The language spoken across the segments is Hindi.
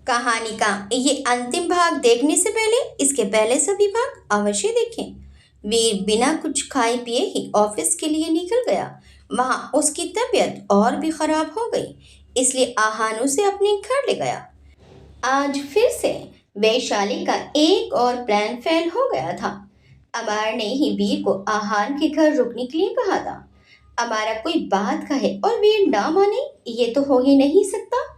कहानी का ये अंतिम भाग देखने से पहले इसके पहले सभी भाग अवश्य देखें। वीर बिना कुछ खाए पिए ही ऑफिस के लिए निकल गया। वहां उसकी तबीयत और भी खराब हो गई, इसलिए आहान उसे अपने घर ले गया। आज फिर से वैशाली का एक और प्लान फेल हो गया था। अमार ने ही वीर को आहान के घर रुकने के लिए कहा था। अमारा कोई बात कहे और वीर ना माने, ये तो हो ही नहीं सकता।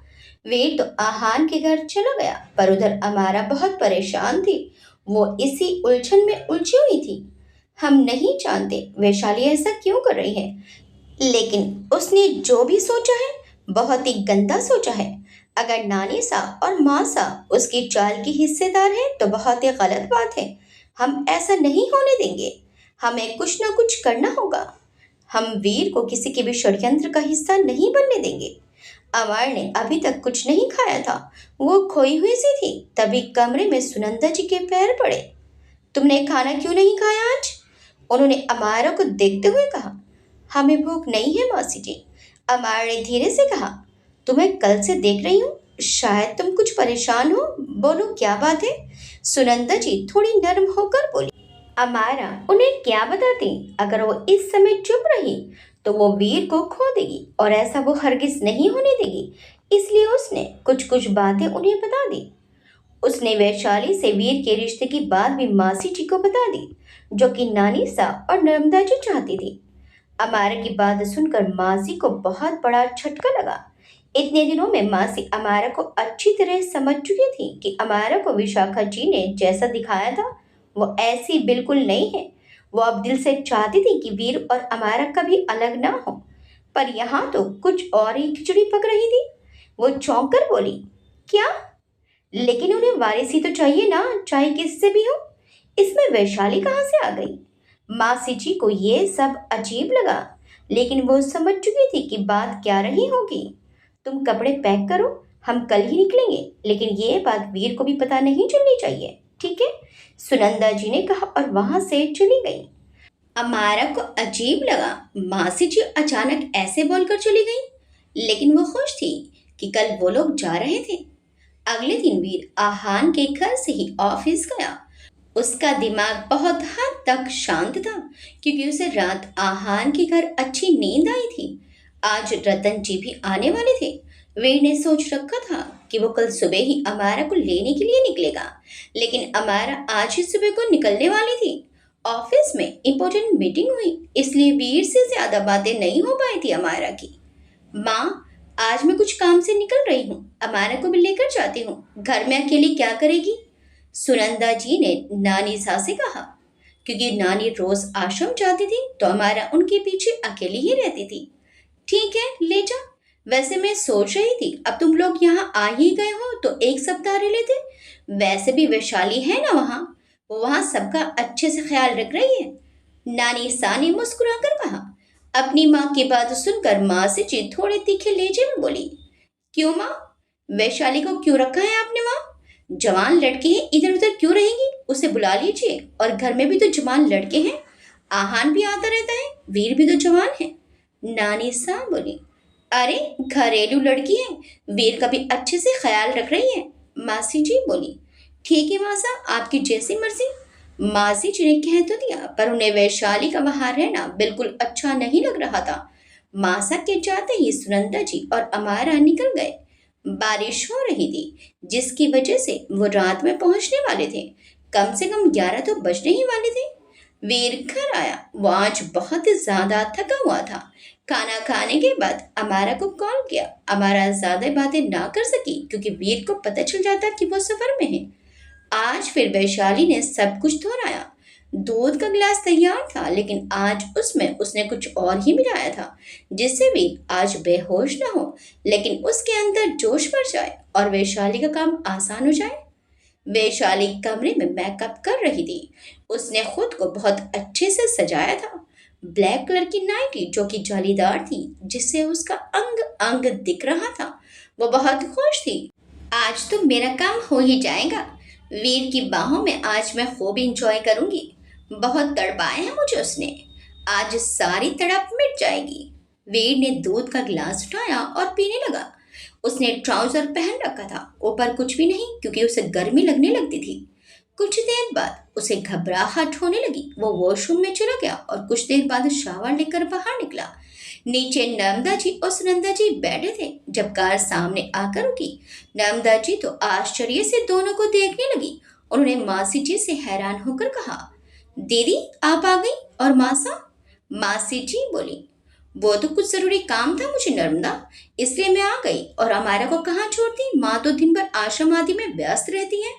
वीर तो आहान के घर चला गया, पर उधर अमारा बहुत परेशान थी। वो इसी उलझन में उलझी हुई थी। हम नहीं जानते वैशाली ऐसा क्यों कर रही है, लेकिन उसने जो भी सोचा है बहुत ही गंदा सोचा है। अगर नानी सा और माँ सा उसकी चाल की हिस्सेदार है तो बहुत ही गलत बात है। हम ऐसा नहीं होने देंगे। हमें कुछ ना कुछ करना होगा। हम वीर को किसी के भी षड्यंत्र का हिस्सा नहीं बनने देंगे। अमर ने अभी तक कुछ नहीं खाया था। वो खोई हुई सी थी। तभी कमरे में सुनंदा जी के पैर पड़े। तुमने खाना क्यों नहीं खाया आज? उन्होंने अमारा को देखते हुए कहा। हमें भूख नहीं है मौसी जी, अमार ने धीरे से कहा। तुम्हें कल से देख रही हूँ, शायद तुम कुछ परेशान हो। बोलो क्या बात है? सुनंदा जी थोड़ी नर्म होकर बोली। अमारा उन्हें क्या बताती? अगर वो इस समय चुप रही तो वो वीर को खो देगी, और ऐसा वो हरगिज नहीं होने देगी। इसलिए उसने कुछ कुछ बातें उन्हें बता दी। उसने वैशाली से वीर के रिश्ते की बात भी मासी जी को बता दी, जो कि नानी सा और नर्मदा जी चाहती थी। अमारा की बात सुनकर मासी को बहुत बड़ा झटका लगा। इतने दिनों में मासी अमारा को अच्छी तरह समझ चुकी थी कि अमारा को विशाखा जी ने जैसा दिखाया था वो ऐसी बिल्कुल नहीं है। वो अब दिल से चाहती थी कि वीर और अमारा कभी अलग ना हो, पर यहाँ तो कुछ और ही खिचड़ी पक रही थी। वो चौंक कर बोली, क्या? लेकिन उन्हें वारिसी तो चाहिए ना, चाहे किससे भी हो। इसमें वैशाली कहाँ से आ गई? मासी जी को ये सब अजीब लगा, लेकिन वो समझ चुकी थी कि बात क्या रही होगी। तुम कपड़े पैक करो, हम कल ही निकलेंगे, लेकिन ये बात वीर को भी पता नहीं चलनी चाहिए, ठीक है? सुनंदा जी ने कहा और वहां से चली गई। अमारा को अजीब लगा, मासी जी अचानक ऐसे बोलकर चली गई, लेकिन वो खुश थी कि कल वो लोग जा रहे थे। अगले दिन वीर आहान के घर से ही ऑफिस गया। उसका दिमाग बहुत हद तक शांत था, क्योंकि उसे रात आहान के घर अच्छी नींद आई थी। आज रतन जी भी आने वाले थे। वीर ने सोच रखा था कि वो कल सुबह ही अमारा को लेने के लिए निकलेगा, लेकिन अमारा आज ही सुबह को निकलने वाली थी। ऑफिस में इम्पोर्टेंट मीटिंग हुई, इसलिए वीर से ज्यादा बातें नहीं हो पाई थी अमारा की। माँ, आज मैं कुछ काम से निकल रही हूँ, अमारा को भी लेकर जाती हूँ। घर में अकेली क्या करेगी? सुनंदा जी ने नानी सा से कहा। क्योंकि नानी रोज आश्रम जाती थी तो अमारा उनके पीछे अकेली ही रहती थी। ठीक है, ले जा। वैसे मैं सोच रही थी अब तुम लोग यहाँ आ ही गए हो तो एक सप्ताह रह लेते। वैसे भी वैशाली है ना वहाँ, वो वहाँ सबका अच्छे से ख्याल रख रही है। नानी सा ने मुस्कुराकर कहा। अपनी माँ की बात सुनकर माँ से जी थोड़े तीखे लहजे में बोली। क्यों माँ? वैशाली को क्यों रखा है आपने वहाँ? जवान लड़के हैं, इधर उधर क्यों रहेंगी? उसे बुला लीजिए। और घर में भी तो जवान लड़के हैं, आहान भी आता रहता है, वीर भी तो जवान है। नानी सा बोली। अरे घरेलू लड़की है, वीर का भी अच्छे से ख्याल रख रही है। मासी जी बोली। ठीक है मासा, आपकी जैसी मर्जी। मासी जी ने कह तो दिया, पर उन्हें वैशाली का वहां रहना बिल्कुल अच्छा नहीं लग रहा था। मासा के जाते ही सुनंदा जी और अमारा निकल गए। बारिश हो रही थी, जिसकी वजह से वो रात में पहुंचने वाले थे। कम से कम 11 तो बजने ही वाले थे। वीर घर आया। वो आज बहुत ही ज्यादा थका हुआ था। खाना खाने के बाद अमारा को कॉल किया। अमारा ज्यादा बातें ना कर सकी, क्योंकि वीर को पता चल जाता कि वो सफर में है। आज फिर वैशाली ने सब कुछ दोहराया। दूध का गिलास तैयार था, लेकिन आज उसमें उसने कुछ और ही मिलाया था, जिससे भी आज बेहोश न हो, लेकिन उसके अंदर जोश भर जाए और वैशाली का काम आसान हो जाए। वैशाली कमरे में मेकअप कर रही थी। उसने खुद को बहुत अच्छे से सजाया था। ब्लैक कलर की नाइटी जो कि जालीदार थी, जिससे उसका अंग अंग दिख रहा था। वो बहुत खुश थी। आज तो मेरा काम हो ही जाएगा। वीर की बाहों में आज मैं खूब इंजॉय करूंगी। बहुत तड़पाया है मुझे उसने, आज सारी तड़प मिट जाएगी। वीर ने दूध का गिलास उठाया और पीने लगा। उसने ट्राउजर पहन रखा था, ऊपर कुछ भी नहीं क्योंकि उसे गर्मी लगने लगती थी। कुछ देर बाद उसे घबराहट होने लगी। वो वॉशरूम में चला गया और कुछ देर बाद शावर लेकर बाहर निकला। नीचे नर्मदा जी और सुनंदा जी बैठे थे। जब कार सामने आकर रुकी, नर्मदा जी तो आश्चर्य से दोनों को देखने लगी। उन्होंने मासी जी से हैरान होकर कहा, दीदी आप आ गई और मासा? मासी जी बोली, वो तो कुछ जरूरी काम था मुझे नर्मदा, इसलिए मैं आ गई। और अमारा को कहाँ छोड़ती, माँ तो दिन भर आश्रम आदि में व्यस्त रहती है,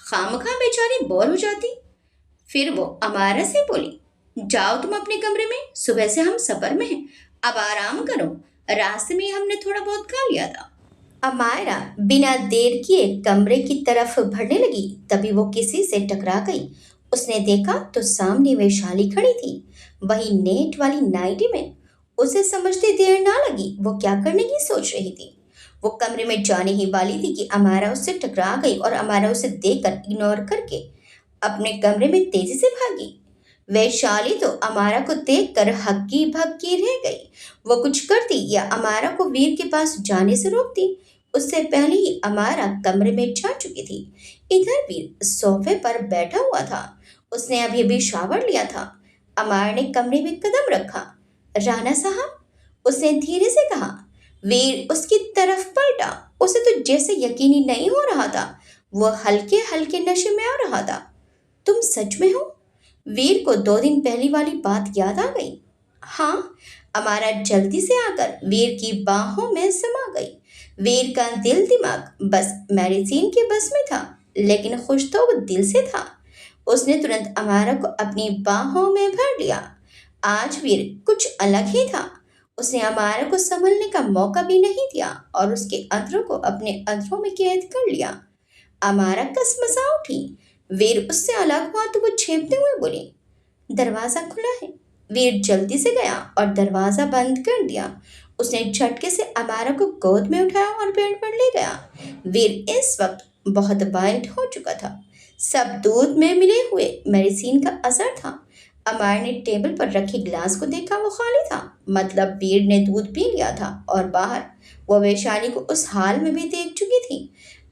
खामखा बेचारी बोर हो जाती। फिर वो अमारा से बोली, जाओ तुम अपने कमरे में, सुबह से हम सफर में हैं, अब आराम करो, रास्ते में हमने थोड़ा बहुत खा लिया था। अमायरा बिना देर किए कमरे की तरफ बढ़ने लगी। तभी वो किसी से टकरा गई। उसने देखा तो सामने वैशाली खड़ी थी, वही नेट वाली नाइटी में। उसे समझते देर ना लगी, वो क्या करने की सोच रही थी। वो कमरे में जाने ही वाली थी कि अमारा उससे टकरा गई और अमारा उसे देखकर इग्नोर करके अपने कमरे में तेजी से भागी। वैशाली तो अमारा को देखकर हक्की भक्की रह गई। वो कुछ करती या अमारा को वीर के पास जाने से रोकती। उससे पहले ही अमारा कमरे में जा चुकी थी। इधर वीर सोफे पर बैठा हुआ था। उसने अभी अभी शावर लिया था। अमारा ने कमरे में कदम रखा। राणा साहब, उसने धीरे से कहा। वीर उसकी तरफ पलटा। उसे तो जैसे यकीन ही नहीं हो रहा था। वो हल्के हल्के नशे में आ रहा था। तुम सच में हो? वीर को 2 दिन पहली वाली बात याद आ गई। हाँ, अमारा जल्दी से आकर वीर की बाहों में समा गई। वीर का दिल दिमाग बस मेडिसिन के बस में था, लेकिन खुश तो वो दिल से था। उसने तुरंत अमारा को अपनी बाहों में भर लिया। आज वीर कुछ अलग ही था। उसने अमारा को संभलने का मौका भी नहीं दिया और उसके अधरों को अपने अधरों में कैद कर लिया। अमारा कसमसा उठी। वीर उससे अलग हुआ तो वो छेपते हुए बोली, दरवाजा खुला है। वीर जल्दी से गया और दरवाजा बंद कर दिया। उसने झटके से अमारा को गोद में उठाया और बेड पर ले गया। वीर इस वक्त बहुत वाइट हो चुका था। सब दूध में मिले हुए मेडिसिन का असर था। अमार ने टेबल पर रखे गिलास को देखा, वो खाली था। मतलब वीर ने दूध पी लिया था और बाहर वो वैशाली को उस हाल में भी देख चुकी थी।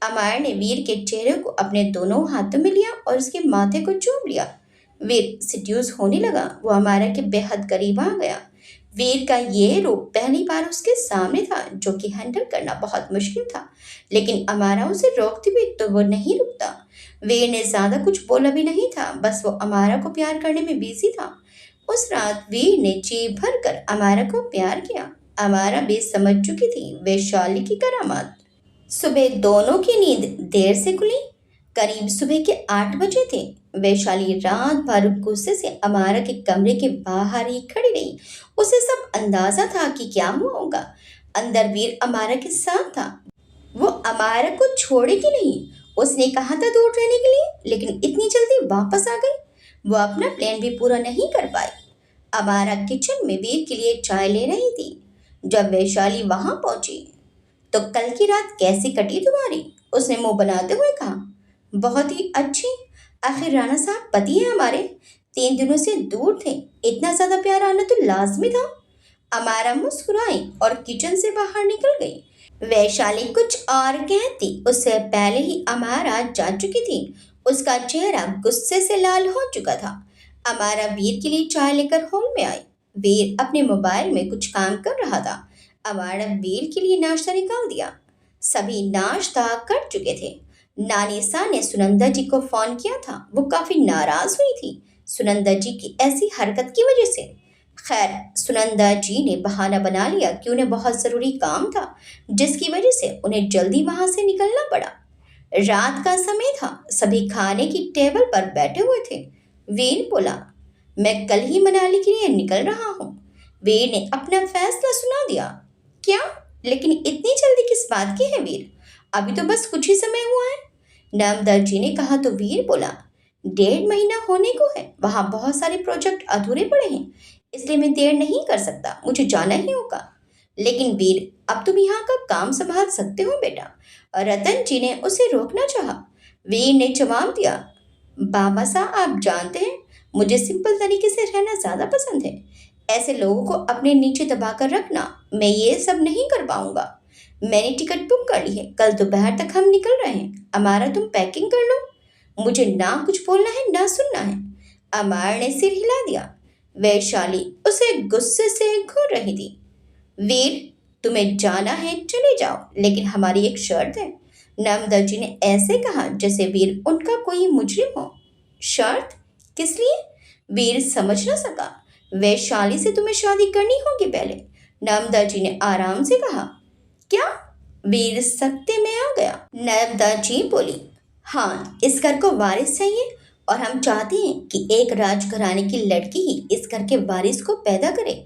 अमार ने वीर के चेहरे को अपने दोनों हाथों में लिया और उसके माथे को चूम लिया। वीर सिड्यूस होने लगा। वो अमारा के बेहद करीब आ गया। वीर का ये रूप पहली बार उसके सामने था, जो कि हैंडल करना बहुत मुश्किल था। लेकिन अमारा उसे रोकती हुई तो वो नहीं रुकता। वीर ने ज्यादा कुछ बोला भी नहीं था, बस वो अमारा को प्यार करने में बिजी था। उस रात वीर ने जी भर कर अमारा को प्यार किया। अमारा भी समझ चुकी थी वैशाली की करामात। सुबह दोनों की नींद देर से खुली। करीब सुबह के 8 बजे थे। वैशाली रात भर गुस्से से अमारा के कमरे के बाहर ही खड़ी रही। उसे सब अंदाजा था कि क्या हुआ होगा। अंदर वीर अमारा के साथ था। वो अमारा को छोड़ेगी नहीं। उसने कहा था दूर रहने के लिए, लेकिन इतनी जल्दी वापस आ गई। वो अपना प्लान भी पूरा नहीं कर पाई। अमारा किचन में वीर के लिए चाय ले रही थी। जब वैशाली वहां पहुंची तो कल की रात कैसी कटी तुम्हारी? उसने मुंह बनाते हुए कहा। बहुत ही अच्छी। आखिर राणा साहब पति है हमारे, 3 दिनों से दूर थे, इतना ज्यादा प्यार आना तो लाजमी था। अमारा मुस्कुराई और किचन से बाहर निकल गई। वैशाली कुछ और कहती, उससे पहले ही अमारा जा चुकी थी। उसका चेहरा गुस्से से लाल हो चुका था। अमारा वीर के लिए चाय लेकर हॉल में आई। वीर अपने मोबाइल में कुछ काम कर रहा था। अमारा वीर के लिए नाश्ता निकाल दिया। सभी नाश्ता कर चुके थे। नानीसा ने सुनंदा जी को फोन किया था। वो काफी नाराज हुई थी सुनंदा जी की ऐसी हरकत की वजह से। खैर, सुनंदा जी ने बहाना बना लिया कि उन्हें बहुत जरूरी काम था, जिसकी वजह से उन्हें जल्दी वहां से निकलना पड़ा। रात का समय था। सभी खाने की टेबल पर बैठे हुए थे। वीर बोला, मैं कल ही मनाली के लिए निकल रहा हूँ। वीर ने अपना फैसला सुना दिया। क्या? लेकिन इतनी जल्दी किस बात की है वीर? अभी तो बस कुछ ही समय हुआ है। नामदार जी ने कहा तो वीर बोला, 1.5 महीना होने को है। वहाँ बहुत सारे प्रोजेक्ट अधूरे पड़े हैं, इसलिए मैं देर नहीं कर सकता, मुझे जाना ही होगा। लेकिन वीर, अब तुम यहाँ का काम संभाल सकते हो बेटा। रतन जी ने उसे रोकना चाहा। वीर ने जवाब दिया, बाबा साहब आप जानते हैं, मुझे सिंपल तरीके से रहना ज़्यादा पसंद है। ऐसे लोगों को अपने नीचे दबाकर रखना, मैं ये सब नहीं कर पाऊंगा। मैंने टिकट बुक कर ली है, कल दोपहर तक हम निकल रहे हैं। अमारा तुम पैकिंग कर लो, मुझे ना कुछ बोलना है ना सुनना है। अमार ने सिर हिला दिया। वैशाली उसे गुस्से से घूर रही थी। वीर, तुम्हें जाना है चले जाओ, लेकिन हमारी एक शर्त है। नर्मदा जी ने ऐसे कहा जैसे वीर उनका कोई मुजरिम हो। शर्त? किस लिए? वीर समझ न सका। वैशाली से तुम्हें शादी करनी होगी पहले, नर्मदा जी ने आराम से कहा। क्या? वीर सख्ते में आ गया। नर्मदा जी बोली, हाँ, इस घर को वारिस चाहिए और हम चाहते हैं कि एक राजघराने की लड़की ही इस घर के वारिस को पैदा करे।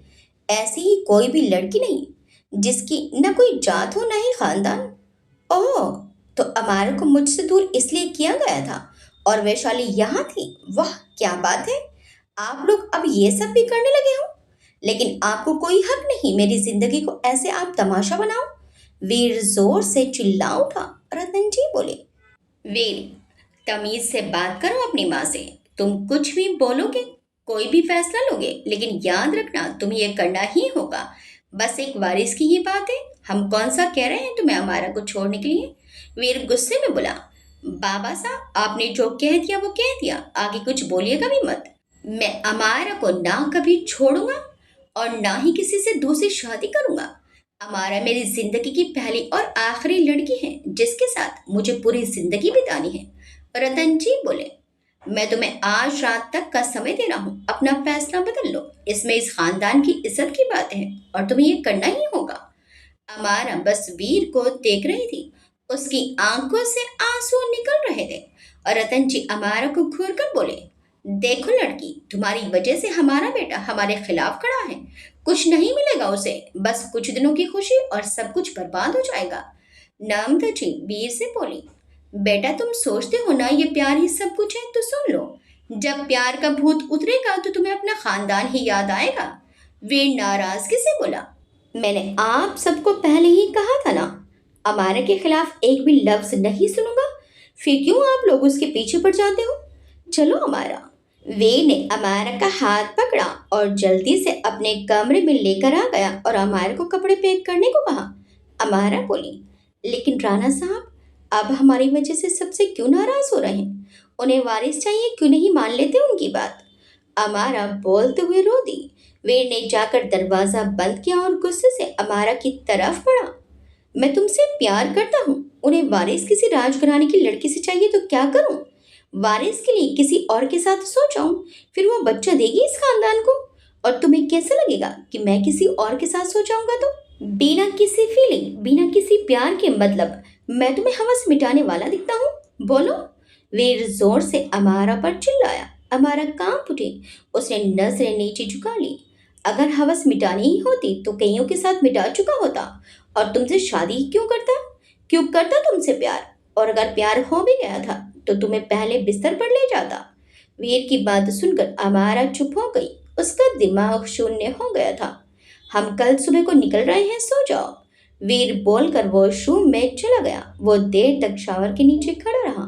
ऐसी ही कोई भी लड़की नहीं जिसकी न कोई जात हो न ही खानदान। ओह, तो अमार को मुझसे दूर इसलिए किया गया था और वैशाली यहाँ थी। वाह, क्या बात है। आप लोग अब ये सब भी करने लगे हो, लेकिन आपको कोई हक नहीं मेरी जिंदगी को ऐसे आप तमाशा बनाओ। वीर जोर से चिल्ला उठा। रतन जी बोले, वीर, तमीज से बात करो अपनी माँ से। तुम कुछ भी बोलोगे, कोई भी फैसला लोगे, लेकिन याद रखना तुम्हें यह करना ही होगा। बस एक वारिस की ही बात है, हम कौन सा कह रहे हैं तुम्हें अमारा को छोड़ने के लिए। वीर गुस्से में बोला, बाबा साहब, आपने जो कह दिया वो कह दिया, आगे कुछ बोलिएगा भी मत। मैं अमारा को ना कभी छोड़ूंगा और ना ही किसी से दूसरी शादी करूंगा। अमारा मेरी जिंदगी की पहली और आखिरी लड़की है जिसके साथ मुझे पूरी जिंदगी बितानी है। रतन जी बोले, मैं तुम्हें आज रात तक का समय दे रहा हूँ, अपना फैसला बदल लो। इसमें इस खानदान की इज्जत की बात है और तुम्हें ये करना ही होगा। अमारा बस वीर को देख रही थी, उसकी आंखों से आंसू निकल रहे थे। और रतन जी अमारा को घूर कर बोले, देखो लड़की, तुम्हारी वजह से हमारा बेटा हमारे खिलाफ खड़ा है। कुछ नहीं मिलेगा उसे, बस कुछ दिनों की खुशी और सब कुछ बर्बाद हो जाएगा। नर्मदा जी वीर से बोली, बेटा तुम सोचते हो ना ये प्यार ही सब कुछ है, तो सुन लो, जब प्यार का भूत उतरेगा तो तुम्हें अपना खानदान ही याद आएगा। वीर नाराजगी से बोला, मैंने आप सबको पहले ही कहा था ना, अमारा के खिलाफ एक भी लफ्ज नहीं सुनूंगा। फिर क्यों आप लोग उसके पीछे पड़ जाते हो? चलो अमारा। वे ने अमारा का हाथ पकड़ा और जल्दी से अपने कमरे में लेकर आ गया और अमारा को कपड़े पैक करने को कहा। अमारा बोली, लेकिन राणा साहब, अब हमारी वजह से सबसे क्यों नाराज हो रहे हैं? उन्हें वारिस चाहिए, क्यों नहीं मान लेते उनकी बात? अमारा बोलते हुए रो दी। वीर ने जाकर दरवाजा बंद किया और गुस्से से अमारा की तरफ बढ़ा। मैं तुमसे प्यार करता हूँ, उन्हें वारिस किसी राजघराने की लड़की से चाहिए तो क्या करूँ? वारिस के लिए किसी और के साथ सो जाऊं, फिर वो बच्चा देगी इस खानदान को। और तुम्हें कैसा लगेगा कि मैं किसी और के साथ सो जाऊंगा? तो बिना किसी फीलिंग, बिना किसी प्यार के, मतलब मैं तुम्हें हवस मिटाने वाला दिखता हूँ? बोलो। वीर जोर से अमारा पर चिल्लाया। अमारा कांप उठी, उसने नजरें नीचे झुका ली। अगर हवस मिटानी ही होती तो कईयों के साथ मिटा चुका होता, और तुमसे शादी ही क्यों करता तुमसे प्यार? और अगर प्यार हो भी गया था तो तुम्हें पहले बिस्तर पर ले जाता। वीर की बात सुनकर अमारा चुप हो गई, उसका दिमाग शून्य हो गया था। हम कल सुबह को निकल रहे हैं, सो जाओ। वीर बोलकर वॉशरूम में चला गया। वो देर तक शावर के नीचे खड़ा रहा।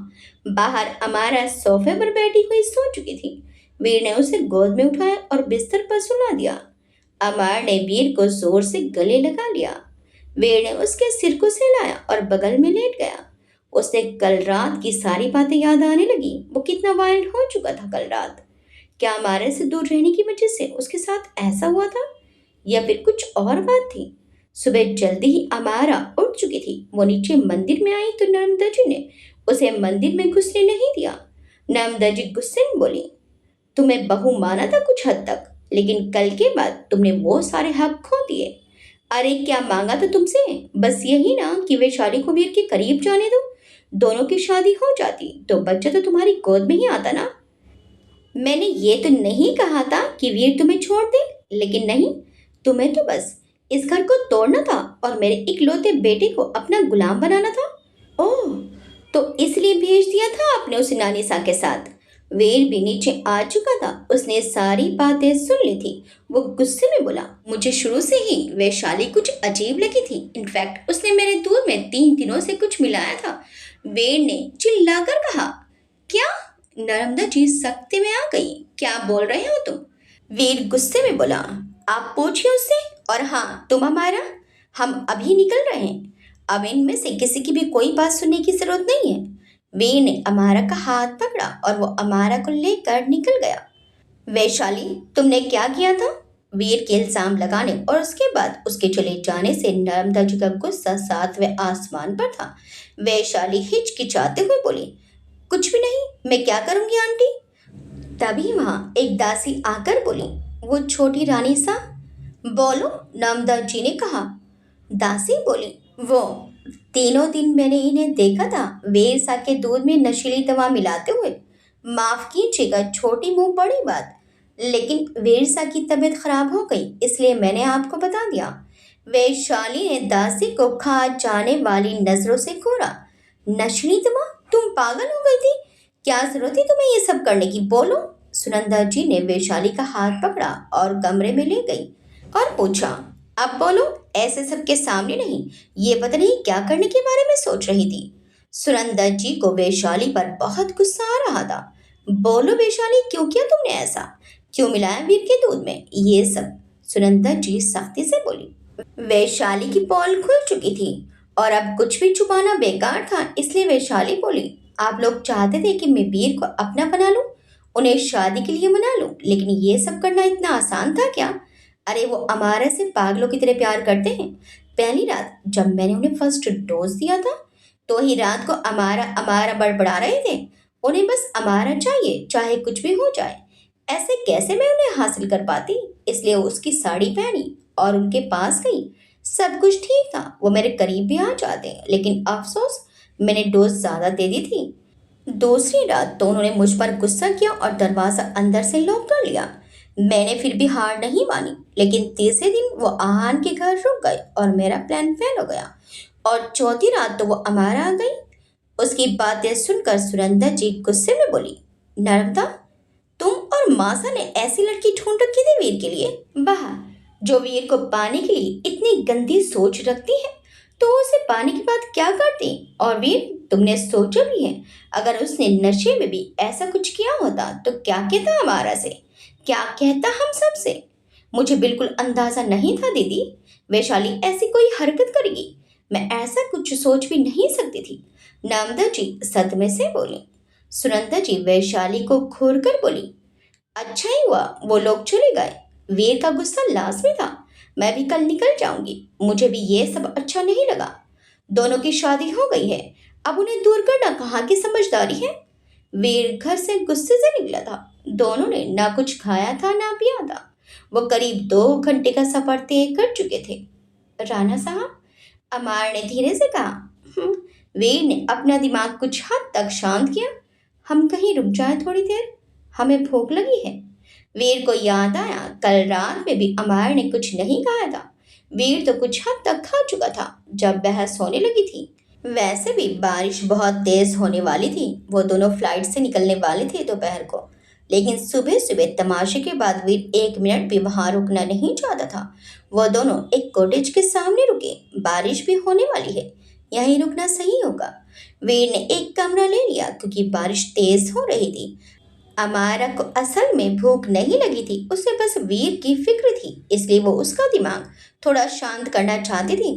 बाहर अमारा सोफे पर बैठी हुई सो चुकी थी। वीर ने उसे गोद में उठाया और बिस्तर पर सुला दिया। अमार ने वीर को जोर से गले लगा लिया। वीर ने उसके सिर को सहलाया और बगल में लेट गया। उसे कल रात की सारी बातें याद आने लगी। वो कितना वाइल्ड हो चुका था कल रात। क्या अमारा से दूर रहने की वजह से उसके साथ ऐसा हुआ था, या फिर कुछ और बात थी? सुबह जल्दी ही अमारा उठ चुकी थी। वो नीचे मंदिर में आई तो नर्मदा जी ने उसे मंदिर में घुसने नहीं दिया। नर्मदा जी गुस्से में बोली, तुम्हें बहू माना था कुछ हद तक, लेकिन कल के बाद तुमने वो सारे हक खो दिए। अरे क्या मांगा था तुमसे? बस यही ना कि वैशाली को वीर के करीब जाने दो। दोनों की शादी हो जाती तो बच्चा तो तुम्हारी गोद में ही आता ना। मैंने ये तो नहीं कहा था कि वीर तुम्हें छोड़ दे, लेकिन नहीं, तुम्हें तो बस इस घर को तोड़ना था और मेरे इकलौते बेटे को अपना गुलाम बनाना था। ओह, तो इसलिए भेज दिया था आपने उसे नानिसा के साथ। वीर भी नीचे आ चुका था, उसने सारी बातें सुन ली थी। वो गुस्से में बोला, मुझे शुरू से ही वैशाली कुछ अजीब लगी थी। इनफैक्ट उसने मेरे दूध में 3 दिनों से कुछ मिलाया था। वीर ने चिल्लाकर कहा। क्या? नर्मदा जी सख्ते में आ गई। क्या बोल रहे हो तुम? वीर गुस्से में बोला, आप पूछिए उससे। और हाँ, तुम हमारा, हम अभी निकल रहे हैं। अब इनमें से किसी की भी कोई बात सुनने की जरूरत नहीं है। वीर ने अमारा का हाथ पकड़ा और वो अमारा को लेकर निकल गया। वैशाली, तुमने क्या किया था? वीर के इल्जाम लगाने और उसके बाद उसके चले जाने से नर्मदा जी का गुस्सा सातवें आसमान पर था। वैशाली हिचकिचाते हुए बोली, कुछ भी नहीं, मैं क्या करूंगी आंटी? तभी वहां एक दासी आकर बोली, वो छोटी रानी सा। बोलो, नर्मदा जी ने कहा। दासी बोली, वो तीनों दिन मैंने इन्हें देखा था वेर सा के दूध में नशीली दवा मिलाते हुए। माफ कीजिएगा छोटी मुंह बड़ी बात, लेकिन वेरसा की तबीयत खराब हो गई इसलिए मैंने आपको बता दिया। वैशाली ने दासी को खा जाने वाली नजरों से घूरा। नशीली दवा? तुम पागल हो गई थी? क्या जरूरत थी तुम्हें ये सब करने की? बोलो। सुनंदा जी ने वैशाली का हाथ पकड़ा और कमरे में ले गई और पूछा, अब बोलो, ऐसे सबके सामने नहीं, ये पता नहीं क्या करने के बारे में सोच रही थी। सुनंदा जी को वैशाली पर बहुत गुस्सा आ रहा था। बोलो वैशाली, क्यों किया तुमने ऐसा? क्यों मिलाया वीर के दूध में ये सब? सुनंदा जी सख्ती से बोली। वैशाली की पोल खुल चुकी थी और अब कुछ भी छुपाना बेकार था, इसलिए वैशाली बोली, आप लोग चाहते थे कि मैं वीर को अपना बना लूं, उन्हें शादी के लिए मना लूं, लेकिन ये सब करना इतना आसान था क्या? अरे वो अमारा से पागलों की तरह प्यार करते हैं। पहली रात जब मैंने उन्हें फर्स्ट डोज दिया था तो ही रात को अमारा अमारा बड़बड़ा रहे थे। उन्हें बस अमारा चाहिए, चाहे कुछ भी हो जाए। ऐसे कैसे मैं उन्हें हासिल कर पाती? इसलिए उसकी साड़ी पहनी और उनके पास गई। सब कुछ ठीक था, वो मेरे करीब भी आ जाते, लेकिन अफसोस मैंने डोज ज्यादा दे दी थी। दूसरी रात तो उन्होंने मुझ पर गुस्सा किया और दरवाजा अंदर से लॉक कर लिया। मैंने फिर भी हार नहीं मानी, लेकिन तीसरे दिन वो आहान के घर रुक गए और मेरा प्लान फेल हो गया। और चौथी रात तो वो अमारा आ गई। उसकी बातें सुनकर सुनंदा जी गुस्से में बोली, नर्मदा, तुम और मासा ने ऐसी लड़की ढूंढ रखी थी वीर के लिए? वाह, जो वीर को पाने के लिए इतनी गंदी सोच रखती है तो उसे पाने के बाद क्या करती? और वीर, तुमने सोचा भी है अगर उसने नशे में भी ऐसा कुछ किया होता तो क्या कहता हमारा से? क्या कहता हम सब से? मुझे बिल्कुल अंदाजा नहीं था दीदी, वैशाली ऐसी कोई हरकत करेगी। मैं ऐसा कुछ सोच भी नहीं सकती थी। नर्मदा जी सदमे से बोली। सुनंदा जी वैशाली को घूर कर बोली, अच्छा ही हुआ वो लोग चले गए। वीर का गुस्सा लाजमी था। मैं भी कल निकल जाऊंगी। मुझे भी ये सब अच्छा नहीं लगा। दोनों की शादी हो गई है, अब उन्हें दूर करना कहाँ की समझदारी है? वीर घर से गुस्से से निकला था। दोनों ने ना कुछ खाया था ना पिया था। वो करीब 2 घंटे का सफर तय कर चुके थे। राणा साहब, अमार ने धीरे से कहा। "हम्म।" वीर ने अपना दिमाग कुछ हद तक शांत किया। हम कहीं रुक जाए थोड़ी देर, हमें भूख लगी है। वीर को याद आया कल रात में भी अमार ने कुछ नहीं खाया था। वीर तो कुछ हद तक खा चुका था जब बहस होने लगी थी। वैसे भी बारिश बहुत तेज होने वाली थी। वो दोनों फ्लाइट से निकलने वाले थे दोपहर को, लेकिन सुबह सुबह तमाशे के बाद वीर 1 मिनट भी वहां रुकना नहीं चाहता था। वो दोनों एक कॉटेज के सामने रुके। बारिश भी होने वाली है, यहीं रुकना सही होगा। वीर ने एक कमरा ले लिया क्योंकि बारिश तेज हो रही थी। अमारा को असल में भूख नहीं लगी थी, उसे बस वीर की फिक्र थी, इसलिए वो उसका दिमाग थोड़ा शांत करना चाहती थी।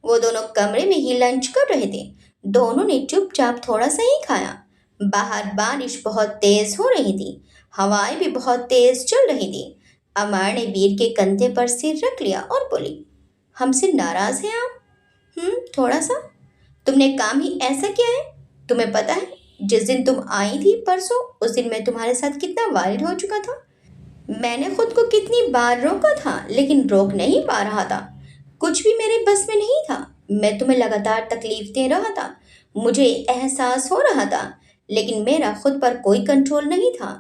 वो दोनों कमरे में ही लंच कर रहे थे। दोनों ने चुपचाप थोड़ा सा ही खाया। बाहर बारिश बहुत तेज हो रही थी, हवाएं भी बहुत तेज चल रही थी। अमार ने वीर के कंधे पर सिर रख लिया और बोली, हमसे नाराज हैं आप? थोड़ा सा। तुमने काम ही ऐसा किया है। तुम्हें पता है जिस दिन तुम आई थी परसों, उस दिन मैं तुम्हारे साथ कितना वाइल्ड हो चुका था। मैंने खुद को कितनी बार रोका था, लेकिन रोक नहीं पा रहा था। कुछ भी मेरे बस में नहीं था। मैं तुम्हें लगातार तकलीफ दे रहा था, मुझे एहसास हो रहा था, लेकिन मेरा खुद पर कोई कंट्रोल नहीं था।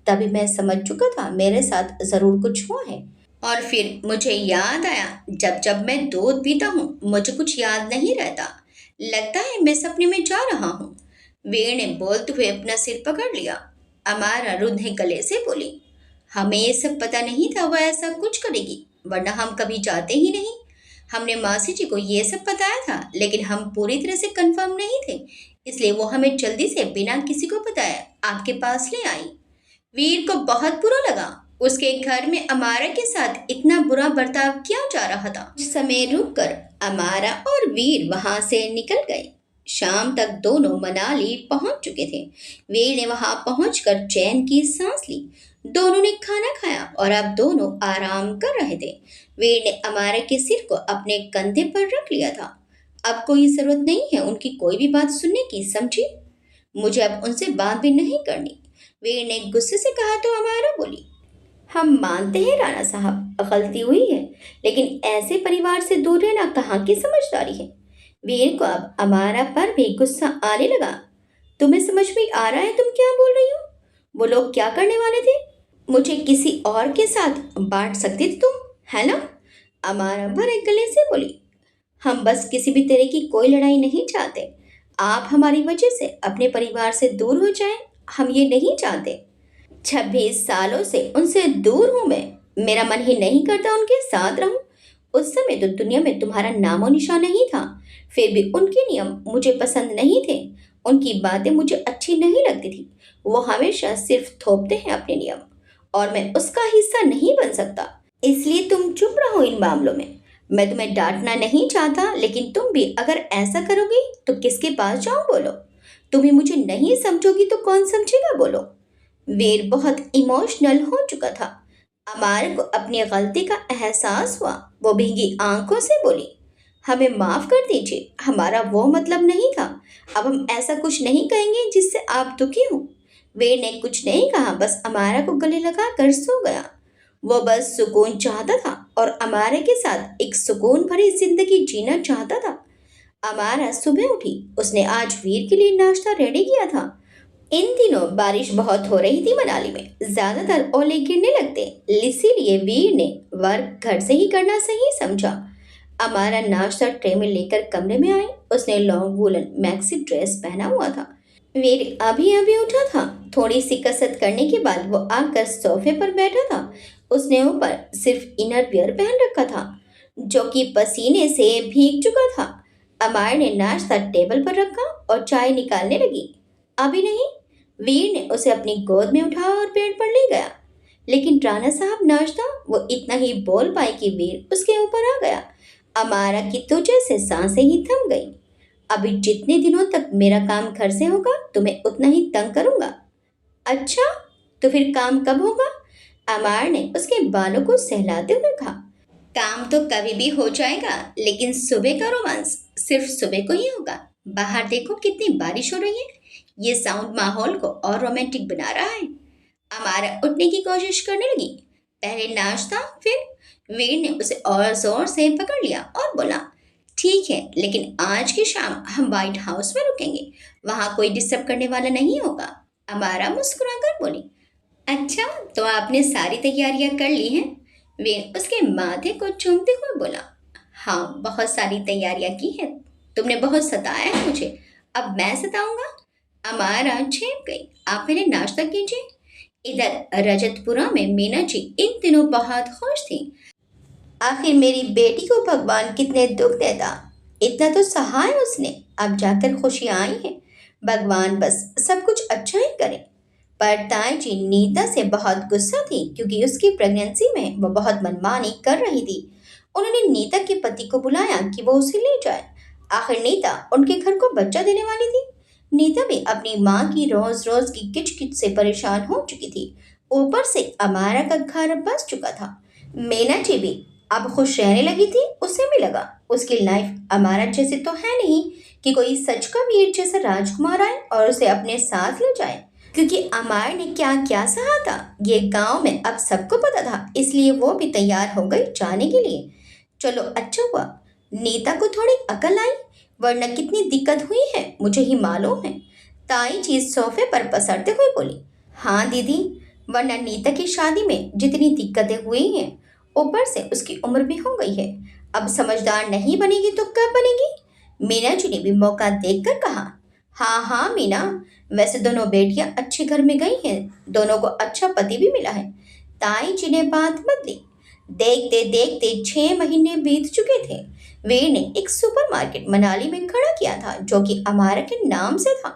तभी मैं समझ चुका था मेरे साथ जरूर कुछ हुआ है। और फिर मुझे याद आया, जब जब मैं दूध पीता हूँ मुझे कुछ याद नहीं रहता। लगता है मैं सपने में जा रहा हूँ। वीर ने बोलते हुए अपना सिर पकड़ लिया। अमारा रुंधे गले से बोली, हमें ये सब पता नहीं था वो ऐसा कुछ करेगी, वरना हम कभी जाते ही नहीं। हमने मासी जी को ये सब बताया था, लेकिन हम पूरी तरह से कंफर्म नहीं थे, इसलिए वो हमें जल्दी से बिना किसी को बताए आपके पास ले आई। वीर को बहुत बुरा लगा। उसके घर में अमारा के साथ इतना बुरा बर्ताव किया जा रहा था। कुछ समय रुककर अमारा और वीर वहां से निकल गए। शाम तक दोनों मनाली पहुंच चुके थे। वीर ने वहां पहुंचकर चैन की सांस ली। दोनों ने खाना खाया और अब दोनों आराम कर रहे थे। वीर ने अमारा के सिर को अपने कंधे पर रख लिया था। अब कोई जरूरत नहीं है उनकी कोई भी बात सुनने की, समझी? मुझे अब उनसे बात भी नहीं करनी, वीर ने गुस्से से कहा तो अमारा बोली, हम मानते हैं राणा साहब, गलती हुई है, लेकिन ऐसे परिवार से दूर रहना कहाँ की समझदारी है। वीर को अब अमारा पर भी गुस्सा आने लगा। तुम्हें समझ में आ रहा है तुम क्या बोल रही हो? वो लोग क्या करने वाले थे? मुझे किसी और के साथ बांट सकती थी तुम, है ना? अमारा भरे गले से बोली, हम बस किसी भी तरह की कोई लड़ाई नहीं चाहते। आप हमारी वजह से अपने परिवार से दूर हो जाएं, हम ये नहीं चाहते। 26 सालों से उनसे दूर हूं मैं। मेरा मन ही नहीं करता उनके साथ रहूं। उस समय तो दुनिया में तुम्हारा नामो निशान नहीं था। फिर भी उनके नियम मुझे पसंद नहीं थे। उनकी बातें मुझे अच्छी नहीं लगती थी। वो हमेशा सिर्फ थोपते हैं अपने नियम, और मैं उसका हिस्सा नहीं बन सकता। इसलिए तुम चुप रहो इन मामलों में। मैं तुम्हें डांटना नहीं चाहता, लेकिन तुम भी अगर ऐसा करोगी तो किसके पास जाऊं बोलो? तुम ही मुझे नहीं समझोगी तो कौन समझेगा बोलो? वीर बहुत इमोशनल हो चुका था। अमार को अपनी गलती का एहसास हुआ। वो भीगी आंखों से बोली, हमें माफ कर दीजिए, हमारा वो मतलब नहीं था। अब हम ऐसा कुछ नहीं कहेंगे जिससे आप दुखी हो। वीर ने कुछ नहीं कहा, बस अमारा को गले लगा कर सो गया। वो बस सुकून चाहता था और अमारा के साथ एक सुकून भरी जिंदगी जीना चाहता था। अमारा सुबह उठी। उसने आज वीर के लिए नाश्ता रेडी किया था। इन दिनों बारिश बहुत हो रही थी मनाली में। ज्यादातर ओले गिरने लगते, इसीलिए वीर ने वर्क घर से ही करना सही समझा। अमारा नाश्ता ट्रे में लेकर कमरे में आई। उसने लॉन्ग वूलन मैक्सी ड्रेस पहना हुआ था। वीर अभी अभी उठा था। थोड़ी सी कसरत करने के बाद वो आकर सोफे पर बैठा था। उसने ऊपर सिर्फ इनर वियर पहन रखा था, जो कि पसीने से भीग चुका था। अमार ने नाश्ता टेबल पर रखा और चाय निकालने लगी। अभी नहीं। वीर ने उसे अपनी गोद में उठाया और बेड पर ले गया। लेकिन राणा साहब नाश्ता, वो इतना ही बोल पाई कि वीर उसके ऊपर आ गया। अमारा की तुझे से सांसें ही थम गई। अभी जितने दिनों तक मेरा काम घर से होगा तुम्हें उतना ही तंग करूंगा। अच्छा, तो फिर काम कब होगा? अमार ने उसके बालों को सहलाते हुए कहा, काम तो कभी भी हो जाएगा, लेकिन सुबह का रोमांस सिर्फ सुबह को ही होगा। बाहर देखो कितनी बारिश हो रही है। ये साउंड माहौल को और रोमांटिक बना रहा है। अमारा उठने की कोशिश करने लगी। पहले नाश्ता, फिर वीर ने उसे और जोर से पकड़ लिया और बोला, ठीक है, लेकिन आज की शाम हम व्हाइट हाउस में रुकेंगे। वहां कोई डिस्टर्ब करने वाला नहीं होगा। अमारा मुस्कुराकर बोली, अच्छा, तो आपने सारी तैयारियां कर ली हैं? वीर उसके माथे को चूमते हुए बोला, हाँ, बहुत सारी तैयारियां की हैं। तुमने बहुत सताया है मुझे, अब मैं सताऊंगा? अमारा चेप गई। आप पहले नाश्ता कीजिए। इधर रजतपुरा में मीना जी इन दिनों बहुत खुश थी। आखिर मेरी बेटी को भगवान कितने दुख देता, इतना तो सहा है उसने। अब जाकर खुशियां आई हैं। भगवान बस सब कुछ अच्छा ही करे। पर ताई जी नीता से बहुत गुस्सा थी, क्योंकि उसकी प्रेगनेंसी में वो बहुत मनमानी कर रही थी। उन्होंने नीता के पति को बुलाया कि वो उसे ले जाए। आखिर नीता उनके घर को बच्चा देने वाली थी। नीता भी अपनी माँ की रोज रोज की किचकिच से परेशान हो चुकी थी। ऊपर से अमारा का घर बस चुका था। मीना जी भी अब खुश रहने लगी थी। उसे भी लगा उसकी लाइफ अमारा जैसे तो है नहीं कि कोई सच का वीर जैसा राजकुमार आए और उसे अपने साथ ले जाए। क्योंकि अमार ने क्या क्या सहा था ये गांव में अब सबको पता था, इसलिए वो भी तैयार हो गई जाने के लिए। चलो अच्छा हुआ नीता को थोड़ी अकल आई, वरना कितनी दिक्कत हुई है मुझे ही मालूम है। ताई जी सोफे पर पसरते हुए बोली, हाँ दीदी, वरना नीता की शादी में जितनी दिक्कतें हुई हैं, ऊपर से उसकी उम्र भी हो गई है। अब समझदार नहीं बनेगी तो कब बनेगी? मीना जी ने भी मौका देखकर कहा, हाँ हाँ मीना, वैसे दोनों बेटियां अच्छे घर में गई हैं, दोनों को अच्छा पति भी मिला है। ताई जी ने बात बदली। देखते देखते 6 महीने बीत चुके थे। वीर ने एक सुपरमार्केट मनाली में खड़ा किया था, जो कि अमारा के नाम से था।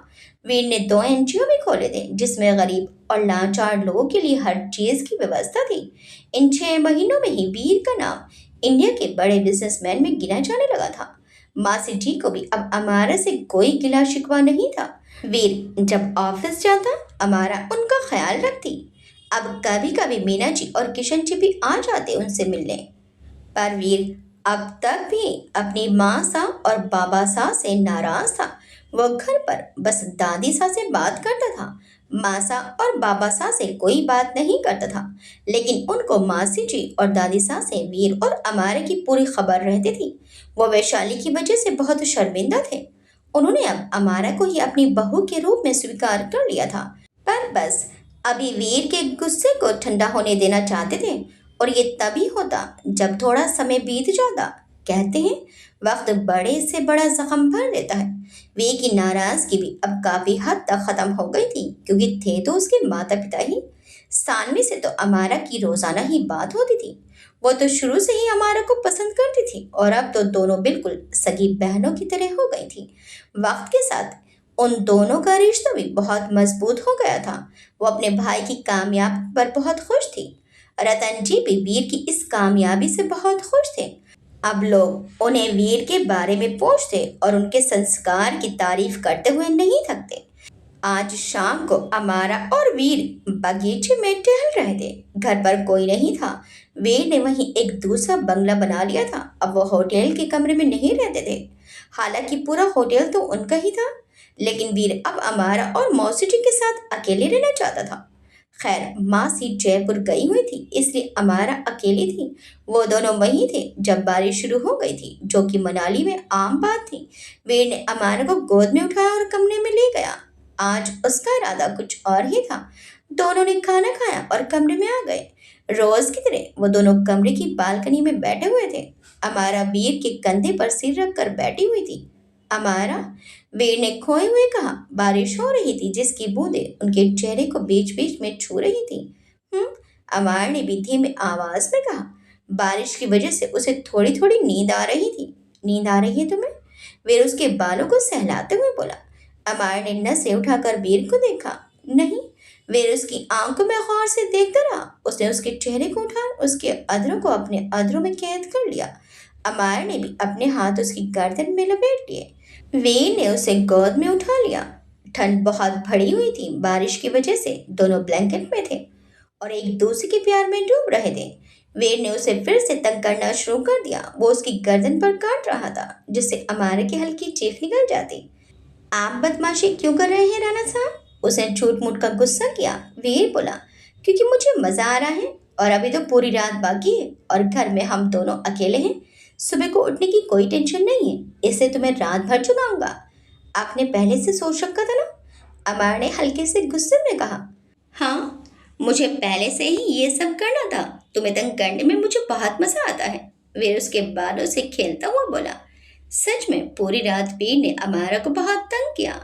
वीर ने 2 NGO भी खोले थे जिसमें गरीब और लाचार लोगों के लिए हर चीज की व्यवस्था थी। इन 6 महीनों में ही वीर का नाम इंडिया के बड़े बिजनेसमैन में गिना जाने लगा था। मासी जी को भी अब अमारा से कोई गिला शिकवा नहीं था। वीर जब ऑफिस जाता अमारा उनका ख्याल रखती। अब कभी कभी मीना जी और किशन जी भी आ जाते उनसे मिलने। पर वीर अब तक भी अपनी माँ सा और बाबा सा से नाराज था। वो घर पर बस दादी सा से बात करता था। माँ सा और बाबा सा से कोई बात नहीं करता था। लेकिन उनको मासी जी और दादी सा से वीर और अमारे की पूरी खबर रहती थी। वो वैशाली की वजह से बहुत शर्मिंदा थे। उन्होंने अब अमारा को ही अपनी बहू के रूप में स्वीकार कर लिया था। पर बस अभी वीर के गुस्से को ठंडा होने देना चाहते थे। और ये तभी होता जब थोड़ा समय बीत जाता। कहते हैं वक्त बड़े से बड़ा जख्म भर देता है। वे की नाराजगी भी अब काफी हद तक खत्म हो गई थी क्योंकि थे तो उसके माता पिता ही। सानवी से तो अमारा की रोजाना ही बात होती थी। वो तो शुरू से ही अमारा को पसंद करती थी और अब तो दोनों बिल्कुल सगी बहनों की तरह हो गई थी। वक्त के साथ उन दोनों का रिश्ता भी बहुत मजबूत हो गया था। वो अपने भाई की कामयाबी पर बहुत खुश थी। रतन जी भी वीर की इस कामयाबी से बहुत खुश थे। अब लोग उन्हें वीर के बारे में पूछते और उनके संस्कार की तारीफ करते हुए नहीं थकते। आज शाम को अमारा और वीर बगीचे में टहल रहे थे। घर पर कोई नहीं था। वीर ने वहीं एक दूसरा बंगला बना लिया था। अब वो होटल के कमरे में नहीं रहते थे। हालांकि पूरा होटल तो उनका ही था। लेकिन वीर अब अमारा और मौसी जी के साथ अकेले रहना चाहता था। खैर मासी जयपुर गई हुई थी इसलिए अमारा अकेली थी। वो दोनों वहीं थे जब बारिश शुरू हो गई थी जो कि मनाली में आम बात थी। वीर ने अमारा को गोद में उठाया और कमरे में ले गया। आज उसका इरादा कुछ और ही था। दोनों ने खाना खाया और कमरे में आ गए। रोज की तरह वो दोनों कमरे की बालकनी में बैठे हुए थे। अमारा वीर के कंधे पर सिर रख कर बैठी हुई थी। अमारा, वीर ने खोए हुए कहा। बारिश हो रही थी जिसकी बूंदें उनके चेहरे को बीच बीच में छू रही थी। हम्म, अमार ने भी धीमे आवाज में कहा। बारिश की वजह से उसे थोड़ी थोड़ी नींद आ रही थी। नींद आ रही है तुम्हें? वीर उसके बालों को सहलाते हुए बोला। अमार ने नसें उठाकर वीर को देखा। नहीं। वीर उसकी आंखों में गौर से देखता रहा। उसने उसके चेहरे को उठा उसके अधरों को अपने अधरों में कैद कर लिया। अमार ने भी अपने हाथ उसकी गर्दन में लपेट लिए। वीर ने उसे गोद में उठा लिया। ठंड बहुत बढ़ी हुई थी। बारिश की वजह से दोनों ब्लैंकेट में थे और एक दूसरे के प्यार में डूब रहे थे। वीर ने उसे फिर से तंग करना शुरू कर दिया। वो उसकी गर्दन पर काट रहा था जिससे अमारे की हल्की चीख निकल जाती। आप बदमाशी क्यों कर रहे हैं राणा साहब? उसने झूठ मूठ का गुस्सा किया। वीर बोला, क्योंकि मुझे मजा आ रहा है और अभी तो पूरी रात बाकी है और घर में हम दोनों अकेले हैं। सुबह को उठने की कोई टेंशन नहीं है इससे तुम्हें रात भर जगाऊंगा। आपने पहले से सोच रखा था ना? अमार ने हल्के से गुस्से में कहा। हाँ, मुझे पहले से ही ये सब करना था। तुम्हें तंग करने में मुझे बहुत मजा आता है। वीर उसके बालों से खेलता हुआ बोला। सच में पूरी रात वीर ने अमारा को बहुत तंग किया।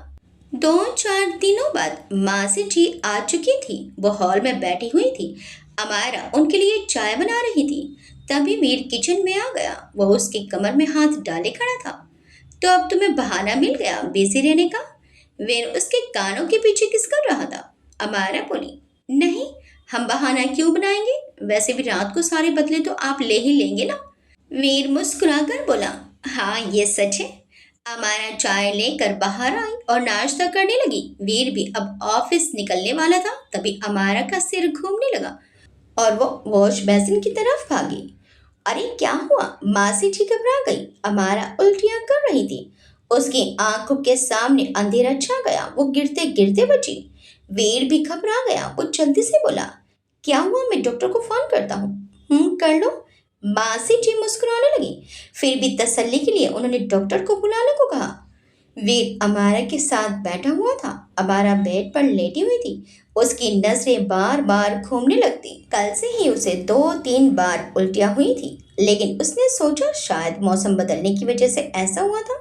2-4 दिनों बाद मासी जी आ चुकी थी। वो हॉल में बैठी हुई थी। अमारा उनके लिए चाय बना रही थी। तभी वीर किचन में आ गया। वो उसकी कमर में हाथ डाले खड़ा था। तो अब तुम्हें बहाना मिल गया बिजी रहने का। वीर उसके कानों के पीछे किस कर रहा था। अमारा बोली, नहीं, हम बहाना क्यों बनाएंगे? वैसे भी रात को सारे बदले तो आप ले ही लेंगे ना। वीर मुस्कुराकर बोला, हाँ ये सच है। अमारा चाय लेकर बाहर आई और नाश्ता करने लगी। वीर भी अब ऑफिस निकलने वाला था तभी अमारा का सिर घूमने लगा और वो वॉश बेसिन की तरफ भागी। अरे क्या हुआ? मासी जी घबरा गई। अमारा उल्टियां कर रही थी। उसकी आंखों के सामने अंधेरा छा गया। वो गिरते गिरते बची। वीर भी घबरा गया। वो जल्दी से बोला, क्या हुआ? मैं डॉक्टर को फोन करता हूँ। कर लो। मासी जी मुस्कुराने लगी। फिर भी तसल्ली के लिए उन्होंने डॉक्टर को बुलाने को कहा। वीर अमारा के साथ बैठा हुआ था। अमारा बेड पर लेटी हुई थी। उसकी नजरें बार बार घूमने लगती। कल से ही उसे 2-3 बार उल्टियां हुई थी लेकिन उसने सोचा शायद मौसम बदलने की वजह से ऐसा हुआ था।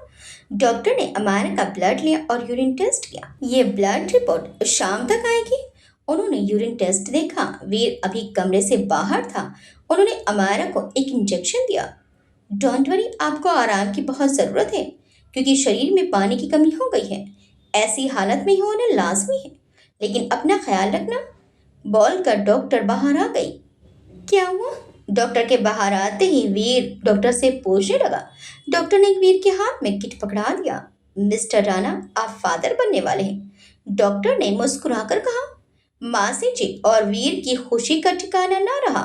डॉक्टर ने अमारा का ब्लड लिया और यूरिन टेस्ट किया। ये ब्लड रिपोर्ट शाम तक आएगी। उन्होंने यूरिन टेस्ट देखा। वीर अभी कमरे से बाहर था। उन्होंने अमारा को एक इंजेक्शन दिया। डोंट वरी, आपको आराम की बहुत ज़रूरत है क्योंकि शरीर में पानी की कमी हो गई है। ऐसी हालत में होना लाजमी है, लेकिन अपना ख्याल रखना। बोलकर डॉक्टर बाहर आ गई। क्या हुआ? डॉक्टर के बाहर आते ही वीर डॉक्टर से पूछने लगा। डॉक्टर ने वीर के हाथ में किट पकड़ा दिया। मिस्टर राणा, आप फादर बनने वाले हैं। डॉक्टर ने मुस्कुराकर कहा। मासी जी और वीर की खुशी का ठिकाना ना रहा।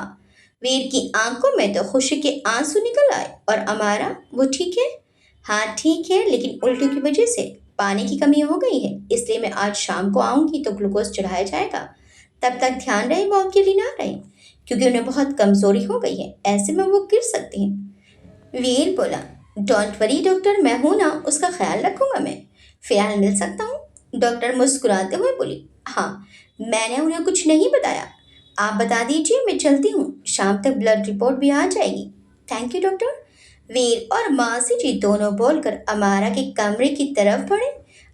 वीर की आंखों में तो खुशी के आंसू निकल आए। और अमारा, वो ठीक है? हाँ ठीक है, लेकिन उल्टू की वजह से पानी की कमी हो गई है, इसलिए मैं आज शाम को आऊंगी तो ग्लूकोज चढ़ाया जाएगा। तब तक ध्यान रहे वो आपके लिए ना रहे, क्योंकि उन्हें बहुत कमजोरी हो गई है, ऐसे में वो गिर सकती हैं। वीर बोला, डोंट वरी डॉक्टर, मैं हूं ना, उसका ख्याल रखूंगा मैं। फिलहाल मिल सकता हूँ? डॉक्टर मुस्कुराते हुए बोली। हाँ, मैंने उन्हें कुछ नहीं बताया। आप बता दीजिए, मैं चलती हूँ, शाम तक ब्लड रिपोर्ट भी आ जाएगी। Thank you doctor. वीर और मासी जी दोनों बोलकर अमारा के कमरे की तरफ बढ़े।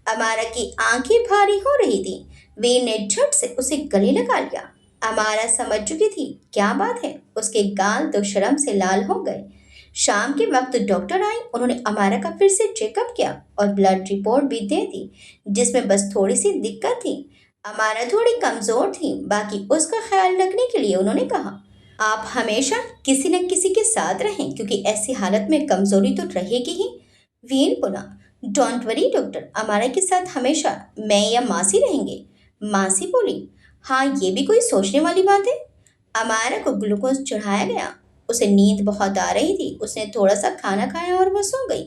अमारा की आंखें भारी हो रही थी। वीर ने झट से उसे गले लगा लिया। अमारा समझ चुकी थी क्या बात है। उसके गाल तो शर्म से लाल हो गए। शाम के वक्त डॉक्टर आए। उन्होंने अमारा का फिर से चेकअप किया और ब्लड रिपोर्ट भी दे दी, जिसमें बस थोड़ी सी दिक्कत थी। अमारा थोड़ी कमजोर थी, बाकी उसका ख्याल रखने के लिए उन्होंने कहा, आप हमेशा किसी न किसी के साथ रहें, क्योंकि ऐसी हालत में कमजोरी तो रहेगी ही। वीर बोला, डोंट वरी डॉक्टर, अमारा के साथ हमेशा मैं या मासी रहेंगे। मासी बोली, हाँ ये भी कोई सोचने वाली बात है। अमारा को ग्लूकोज चढ़ाया गया। उसे नींद बहुत आ रही थी। उसने थोड़ा सा खाना खाया और वो सो गई।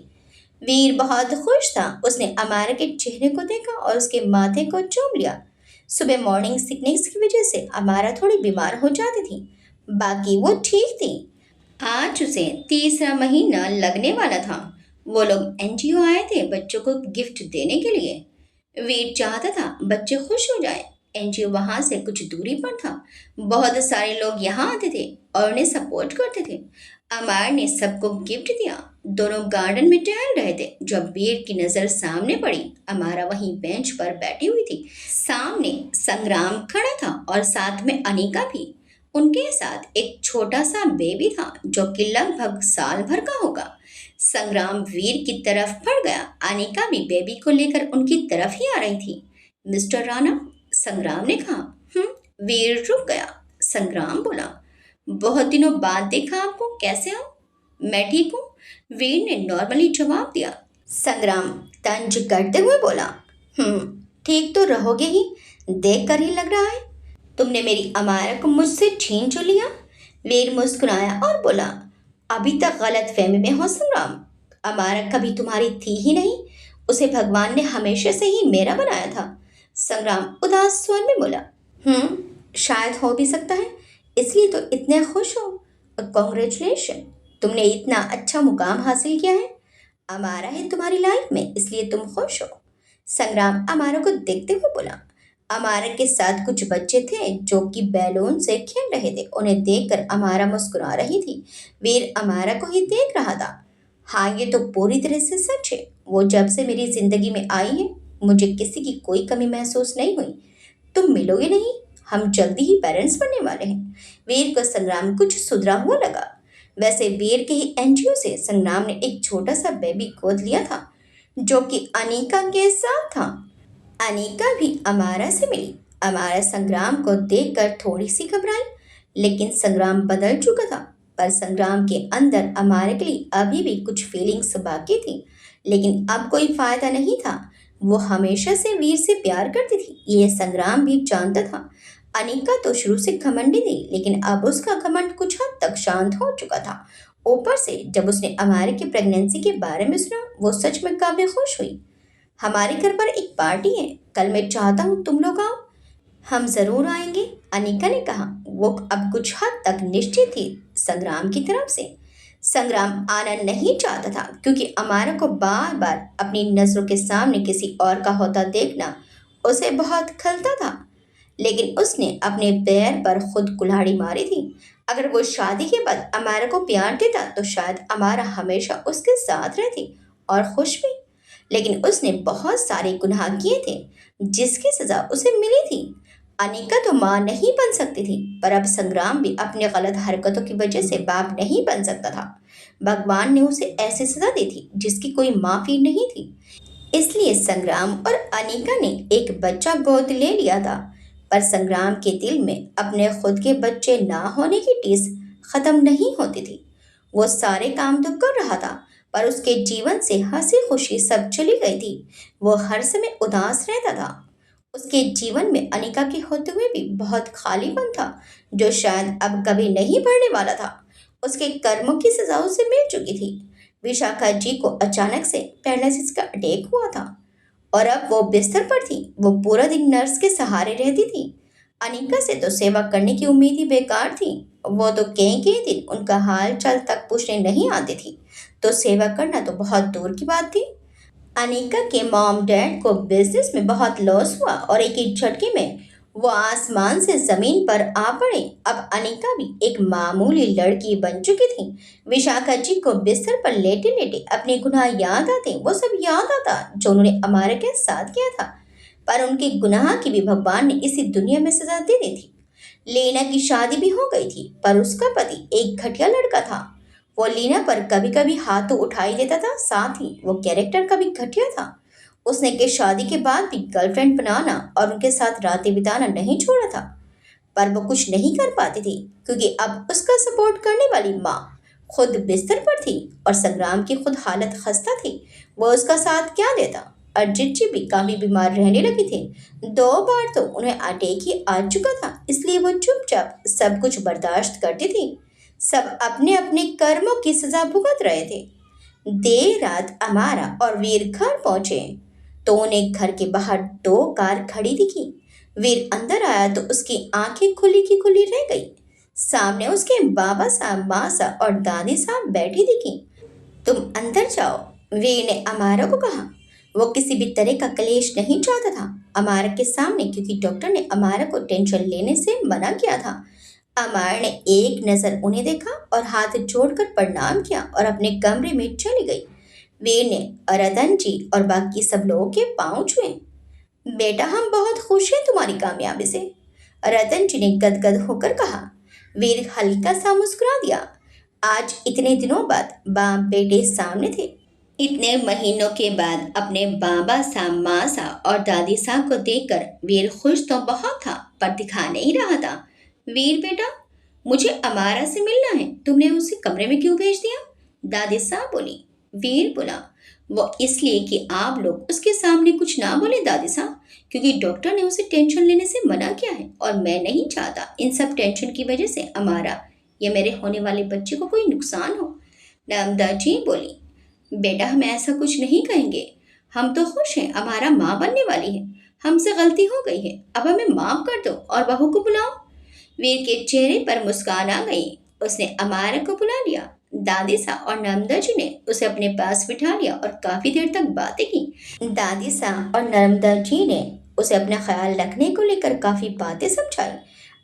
वीर बहुत खुश था। उसने अमारा के चेहरे को देखा और उसके माथे को चूम लिया। सुबह मॉर्निंग सिकनेस की वजह से अमारा थोड़ी बीमार हो जाती थी, बाकी वो ठीक थी। आज उसे तीसरा महीना लगने वाला था। वो लोग एनजीओ आए थे बच्चों को गिफ्ट देने के लिए। वीर चाहता था बच्चे खुश हो जाए। एनजीओ वहां से कुछ दूरी पर था। बहुत सारे लोग यहाँ आते थे और उन्हें सपोर्ट करते थे। अमार ने सबको गिफ्ट दिया। दोनों गार्डन में टहल रहे थे जब वीर की नजर सामने पड़ी। अमारा वहीं बेंच पर बैठी हुई थी। सामने संग्राम खड़ा था और साथ में अनिका भी। उनके साथ एक छोटा सा बेबी था जो कि लगभग साल भर का होगा। संग्राम वीर की तरफ बढ़ गया। अनिका भी बेबी को लेकर उनकी तरफ ही आ रही थी। मिस्टर राणा, संग्राम ने कहा। वीर रुक गया। संग्राम बोला, बहुत दिनों बाद देखा आपको, कैसे हो? मैं ठीक हूँ, वीर ने नॉर्मली जवाब दिया। संग्राम तंज करते हुए बोला, ठीक तो रहोगे ही, देख कर ही लग रहा है। तुमने मेरी अमारा को मुझसे छीन जो लिया। वीर मुस्कुराया और बोला, अभी तक गलत फहमी में हो संग्राम। अमारा कभी तुम्हारी थी ही नहीं, उसे भगवान ने हमेशा से ही मेरा बनाया था। संग्राम उदास स्वर में बोला, शायद हो भी सकता है, इसलिए तो इतने खुश हो। कॉन्ग्रेचुलेशन, तुमने इतना अच्छा मुकाम हासिल किया है। अमारा है तुम्हारी लाइफ में, इसलिए तुम खुश हो। संग्राम अमारा को देखते हुए बोला। अमारा के साथ कुछ बच्चे थे जो कि बैलून से खेल रहे थे। उन्हें देखकर अमारा मुस्कुरा रही थी। वीर अमारा को ही देख रहा था। हाँ, ये तो पूरी तरह से सच है। वो जब से मेरी जिंदगी में आई है, मुझे किसी की कोई कमी महसूस नहीं हुई। तुम मिलोगे नहीं, हम जल्दी ही पेरेंट्स बनने वाले हैं। वीर को संग्राम कुछ सुधरा हुआ लगा। वैसे वीर के ही एनजीओ से संग्राम ने एक छोटा सा बेबी गोद लिया था जो कि अनीका के साथ था। अनीका भी अमारा से मिली। अमारा संग्राम को देखकर थोड़ी सी घबराई, लेकिन संग्राम बदल चुका था। पर संग्राम के अंदर अमारा के लिए अभी भी कुछ फीलिंग्स बाकी थी, लेकिन अब कोई फायदा नहीं था। वो हमेशा से वीर से प्यार करती थी, ये संग्राम भी जानता था। अनिका तो शुरू से घमंडी थी, लेकिन अब उसका घमंड कुछ हद तक शांत हो चुका था। ऊपर से जब उसने अमारा की प्रेगनेंसी के बारे में सुना, वो सच में काफी खुश हुई। हमारे घर पर एक पार्टी है, कल मैं चाहता हूँ तुम लोग आओ। हम जरूर आएंगे, अनिका ने कहा। वो अब कुछ हद तक निश्चित थी संग्राम की तरफ से। संग्राम आना नहीं चाहता था, क्योंकि अमारा को बार बार अपनी नजरों के सामने किसी और का होता देखना उसे बहुत खलता था। लेकिन उसने अपने पैर पर खुद कुल्हाड़ी मारी थी। अगर वो शादी के बाद अमारा को प्यार देता तो शायद अमारा हमेशा उसके साथ रहती और खुश भी। लेकिन उसने बहुत सारे गुनाह किए थे जिसकी सजा उसे मिली थी। अनिका तो माँ नहीं बन सकती थी, पर अब संग्राम भी अपनी गलत हरकतों की वजह से बाप नहीं बन सकता था। भगवान ने उसे ऐसी सजा दी थी जिसकी कोई माफी नहीं थी। इसलिए संग्राम और अनिका ने एक बच्चा गोद ले लिया था। पर संग्राम के दिल में अपने खुद के बच्चे ना होने की टीस खत्म नहीं होती थी। वो सारे काम तो कर रहा था, पर उसके जीवन से हंसी खुशी सब चली गई थी। वो हर समय उदास रहता था। उसके जीवन में अनिका के होते हुए भी बहुत खालीपन था, जो शायद अब कभी नहीं भरने वाला था। उसके कर्मों की सजा उसे मिल चुकी थी। विशाखा जी को अचानक से पैरालिसिस का अटैक हुआ था और अब वो बिस्तर पर थी। वो पूरा दिन नर्स के सहारे रहती थी। अनिका से तो सेवा करने की उम्मीद ही बेकार थी। वो तो कई कई दिन उनका हाल चाल तक पूछने नहीं आती थी, तो सेवा करना तो बहुत दूर की बात थी। अनिका के मॉम डैड को बिजनेस में बहुत लॉस हुआ और एक ही झटके में वो आसमान से जमीन पर आ पड़े। अब अनिका भी एक मामूली लड़की बन चुकी थी। विशाखा जी को बिस्तर पर लेटे लेटे अपने गुनाह याद आते। वो सब याद आता जो उन्होंने अमारा के साथ किया था। पर उनके गुनाह की भी भगवान ने इसी दुनिया में सजा दे दी थी। लीना की शादी भी हो गई थी, पर उसका पति एक घटिया लड़का था। वो लीना पर कभी कभी हाथ तो उठा ही देता था, साथ ही वो कैरेक्टर का भी घटिया था। उसने के शादी के बाद भी गर्लफ्रेंड बनाना और उनके साथ रातें बिताना नहीं छोड़ा था। पर वो कुछ नहीं कर पाती थी, क्योंकि अब उसका सपोर्ट करने वाली माँ खुद बिस्तर पर थी और संग्राम की खुद हालत खस्ता थी। वो उसका साथ क्या देता। अरिजीत जी भी काफी बीमार रहने लगे थे। 2 बार तो उन्हें अटैक ही आ चुका था, इसलिए वो चुपचाप सब कुछ बर्दाश्त करती थी। सब अपने अपने कर्मों की सजा भुगत रहे थे। देर रात अमारा और वीर घर पहुंचे तो उन्हें घर के बाहर 2 कार खड़ी दिखी। वीर अंदर आया तो उसकी आंखें खुली की खुली रह गई। सामने उसके बाबा साहब, माँ साहब और दादी साहब बैठी दिखी। तुम अंदर जाओ, वीर ने अमारा को कहा। वो किसी भी तरह का कलेश नहीं चाहता था अमारा के सामने, क्योंकि डॉक्टर ने अमारा को टेंशन लेने से मना किया था। अमार ने एक नजर उन्हें देखा और हाथ जोड़कर प्रणाम किया और अपने कमरे में चली गई। वीर ने रतन जी और बाकी सब लोगों के पांव छुए। बेटा, हम बहुत खुश हैं तुम्हारी कामयाबी से, रतन जी ने गदगद होकर कहा। वीर हल्का सा मुस्कुरा दिया। आज इतने दिनों बाद बाप बेटे सामने थे। इतने महीनों के बाद अपने बाबा साहब, माँ साहब और दादी साहब को देखकर वीर खुश तो बहुत था, पर दिखा नहीं रहा था। वीर बेटा, मुझे अमारा से मिलना है, तुमने उसे कमरे में क्यों भेज दिया? दादी साहब बोली। वीर बोला, वो इसलिए कि आप लोग उसके सामने कुछ ना बोले दादी साहब, क्योंकि डॉक्टर ने उसे टेंशन लेने से मना किया है और मैं नहीं चाहता इन सब टेंशन की वजह से अमारा या मेरे होने वाले बच्चे को कोई नुकसान हो। नर्मदा जी बोली, बेटा हम ऐसा कुछ नहीं कहेंगे, हम तो खुश हैं, अमारा माँ बनने वाली है। हमसे गलती हो गई है, अब हमें माफ कर दो और बहू को बुलाओ। वीर के चेहरे पर मुस्कान आ गई। उसने अमारा को बुला लिया। दादी सा और नर्मदा जी ने उसे अपने पास बिठा लिया और काफी देर तक बातें की। दादी सा और नर्मदा जी ने उसे अपना ख्याल रखने को लेकर काफी बातें समझाई।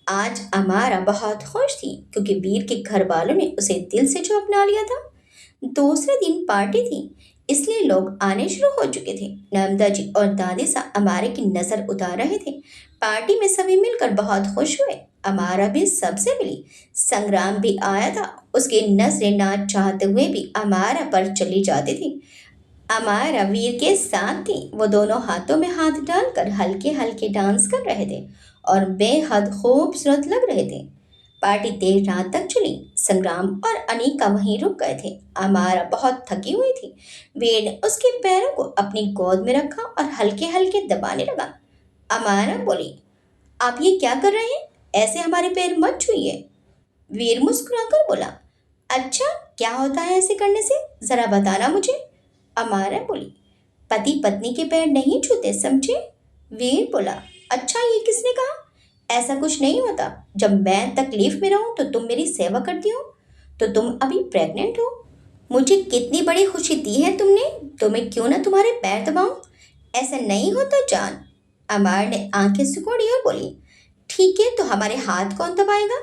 आज अमारा बहुत खुश थी, क्योंकि वीर के घर वालों ने उसे दिल से जो अपना लिया था। दूसरे दिन पार्टी थी, इसलिए लोग आने शुरू हो चुके थे। नर्मदा जी और दादी सा अमारे की नजर उतार रहे थे। पार्टी में सभी मिलकर बहुत खुश हुए। अमारा भी सबसे मिली। संग्राम भी आया था। उसकी नजरें ना चाहते हुए भी अमारा पर चली जाती थी। अमारा वीर के साथ थी। वो दोनों हाथों में हाथ डालकर हल्के हल्के डांस कर रहे थे और बेहद खूबसूरत लग रहे थे। पार्टी देर रात तक चली। संग्राम और अनीका वहीं रुक गए थे। अमारा बहुत थकी हुई थी। वीर ने उसके पैरों को अपनी गोद में रखा और हल्के हल्के दबाने लगा। अमारा बोली, आप ये क्या कर रहे हैं? ऐसे हमारे पैर मत छुइए। वीर मुस्कुराकर बोला, अच्छा क्या होता है ऐसे करने से, जरा बताना मुझे। अमारा बोली, पति पत्नी के पैर नहीं छूते, समझे? वीर बोला, अच्छा ये किसने कहा? ऐसा कुछ नहीं होता। जब मैं तकलीफ में रहूं तो तुम मेरी सेवा करती हो। तो तुम अभी प्रेग्नेंट हो। मुझे कितनी बड़ी खुशी दी है तुमने, तो मैं क्यों ना तुम्हारे पैर दबाऊं? ऐसा नहीं होता जान। अमार ने आंखें सिकोड़ी और बोली, ठीक है तो हमारे हाथ कौन दबाएगा?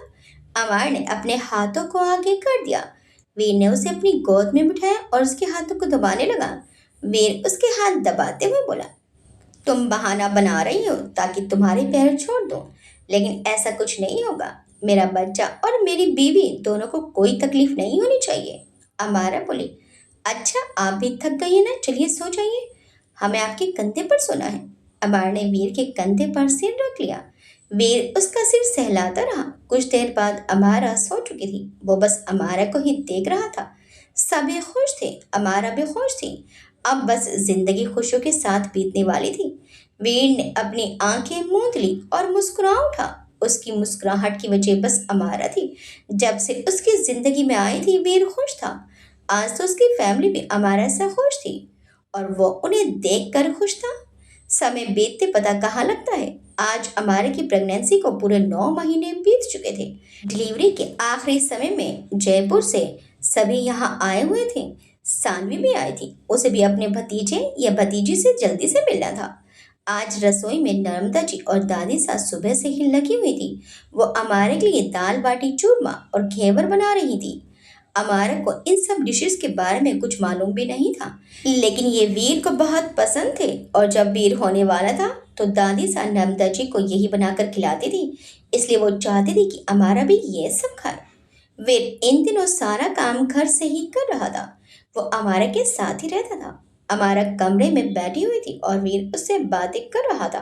अमार ने अपने हाथों को आगे कर दिया। वीर ने उसे अपनी गोद में बिठाया और उसके हाथों को दबाने लगा। वीर उसके हाथ दबाते हुए बोला, तुम बहाना बना रही हो ताकि तुम्हारे पैर छोड़ दूं, लेकिन ऐसा कुछ नहीं होगा। मेरा बच्चा और मेरी बीवी दोनों को कोई तकलीफ नहीं होनी चाहिए। अमारा बोली, अच्छा आप भी थक गई है ना, चलिए सो जाइए। हमें आपके कंधे पर सोना है। अमार ने वीर के कंधे पर सिर रख लिया। वीर उसका सिर सहलाता रहा। कुछ देर बाद अमारा सो चुकी थी। वो बस अमारा को ही देख रहा था। सभी खुश थे, अमारा भी खुश थी। अब बस जिंदगी खुशियों के साथ बीतने वाली थी। वीर ने अपनी आंखें मूंद ली और मुस्कुरा उठा। उसकी मुस्कुराहट की वजह बस अमारा थी। जब से उसकी जिंदगी में आई थी वीर खुश था। आज तो उसकी फैमिली भी अमारा से खुश थी और वो उन्हें देखकर खुश था। समय बीतते पता कहाँ लगता है। आज अमारे की प्रेगनेंसी को पूरे 9 महीने बीत चुके थे। डिलीवरी के आखिरी समय में जयपुर से सभी यहाँ आए हुए थे। सानवी भी आई थी। उसे भी अपने भतीजे या भतीजी से जल्दी से मिलना था। आज रसोई में नर्मदा जी और दादी सास सुबह से ही लगी हुई थी। वो अमारे के लिए दाल बाटी चूरमा और घेवर बना रही थी। अमारा को इन सब डिशेस के बारे में कुछ मालूम भी नहीं था, लेकिन ये वीर को बहुत पसंद थे और जब वीर होने वाला था तो दादी सा नर्मदा जी को यही बनाकर खिलाती थी। इसलिए वो चाहती थी कि अमारा भी ये सब खाए। वीर इन दिनों सारा काम घर से ही कर रहा था। वो अमारा के साथ ही रहता था। अमारा कमरे में बैठी हुई थी और वीर उससे बातें कर रहा था।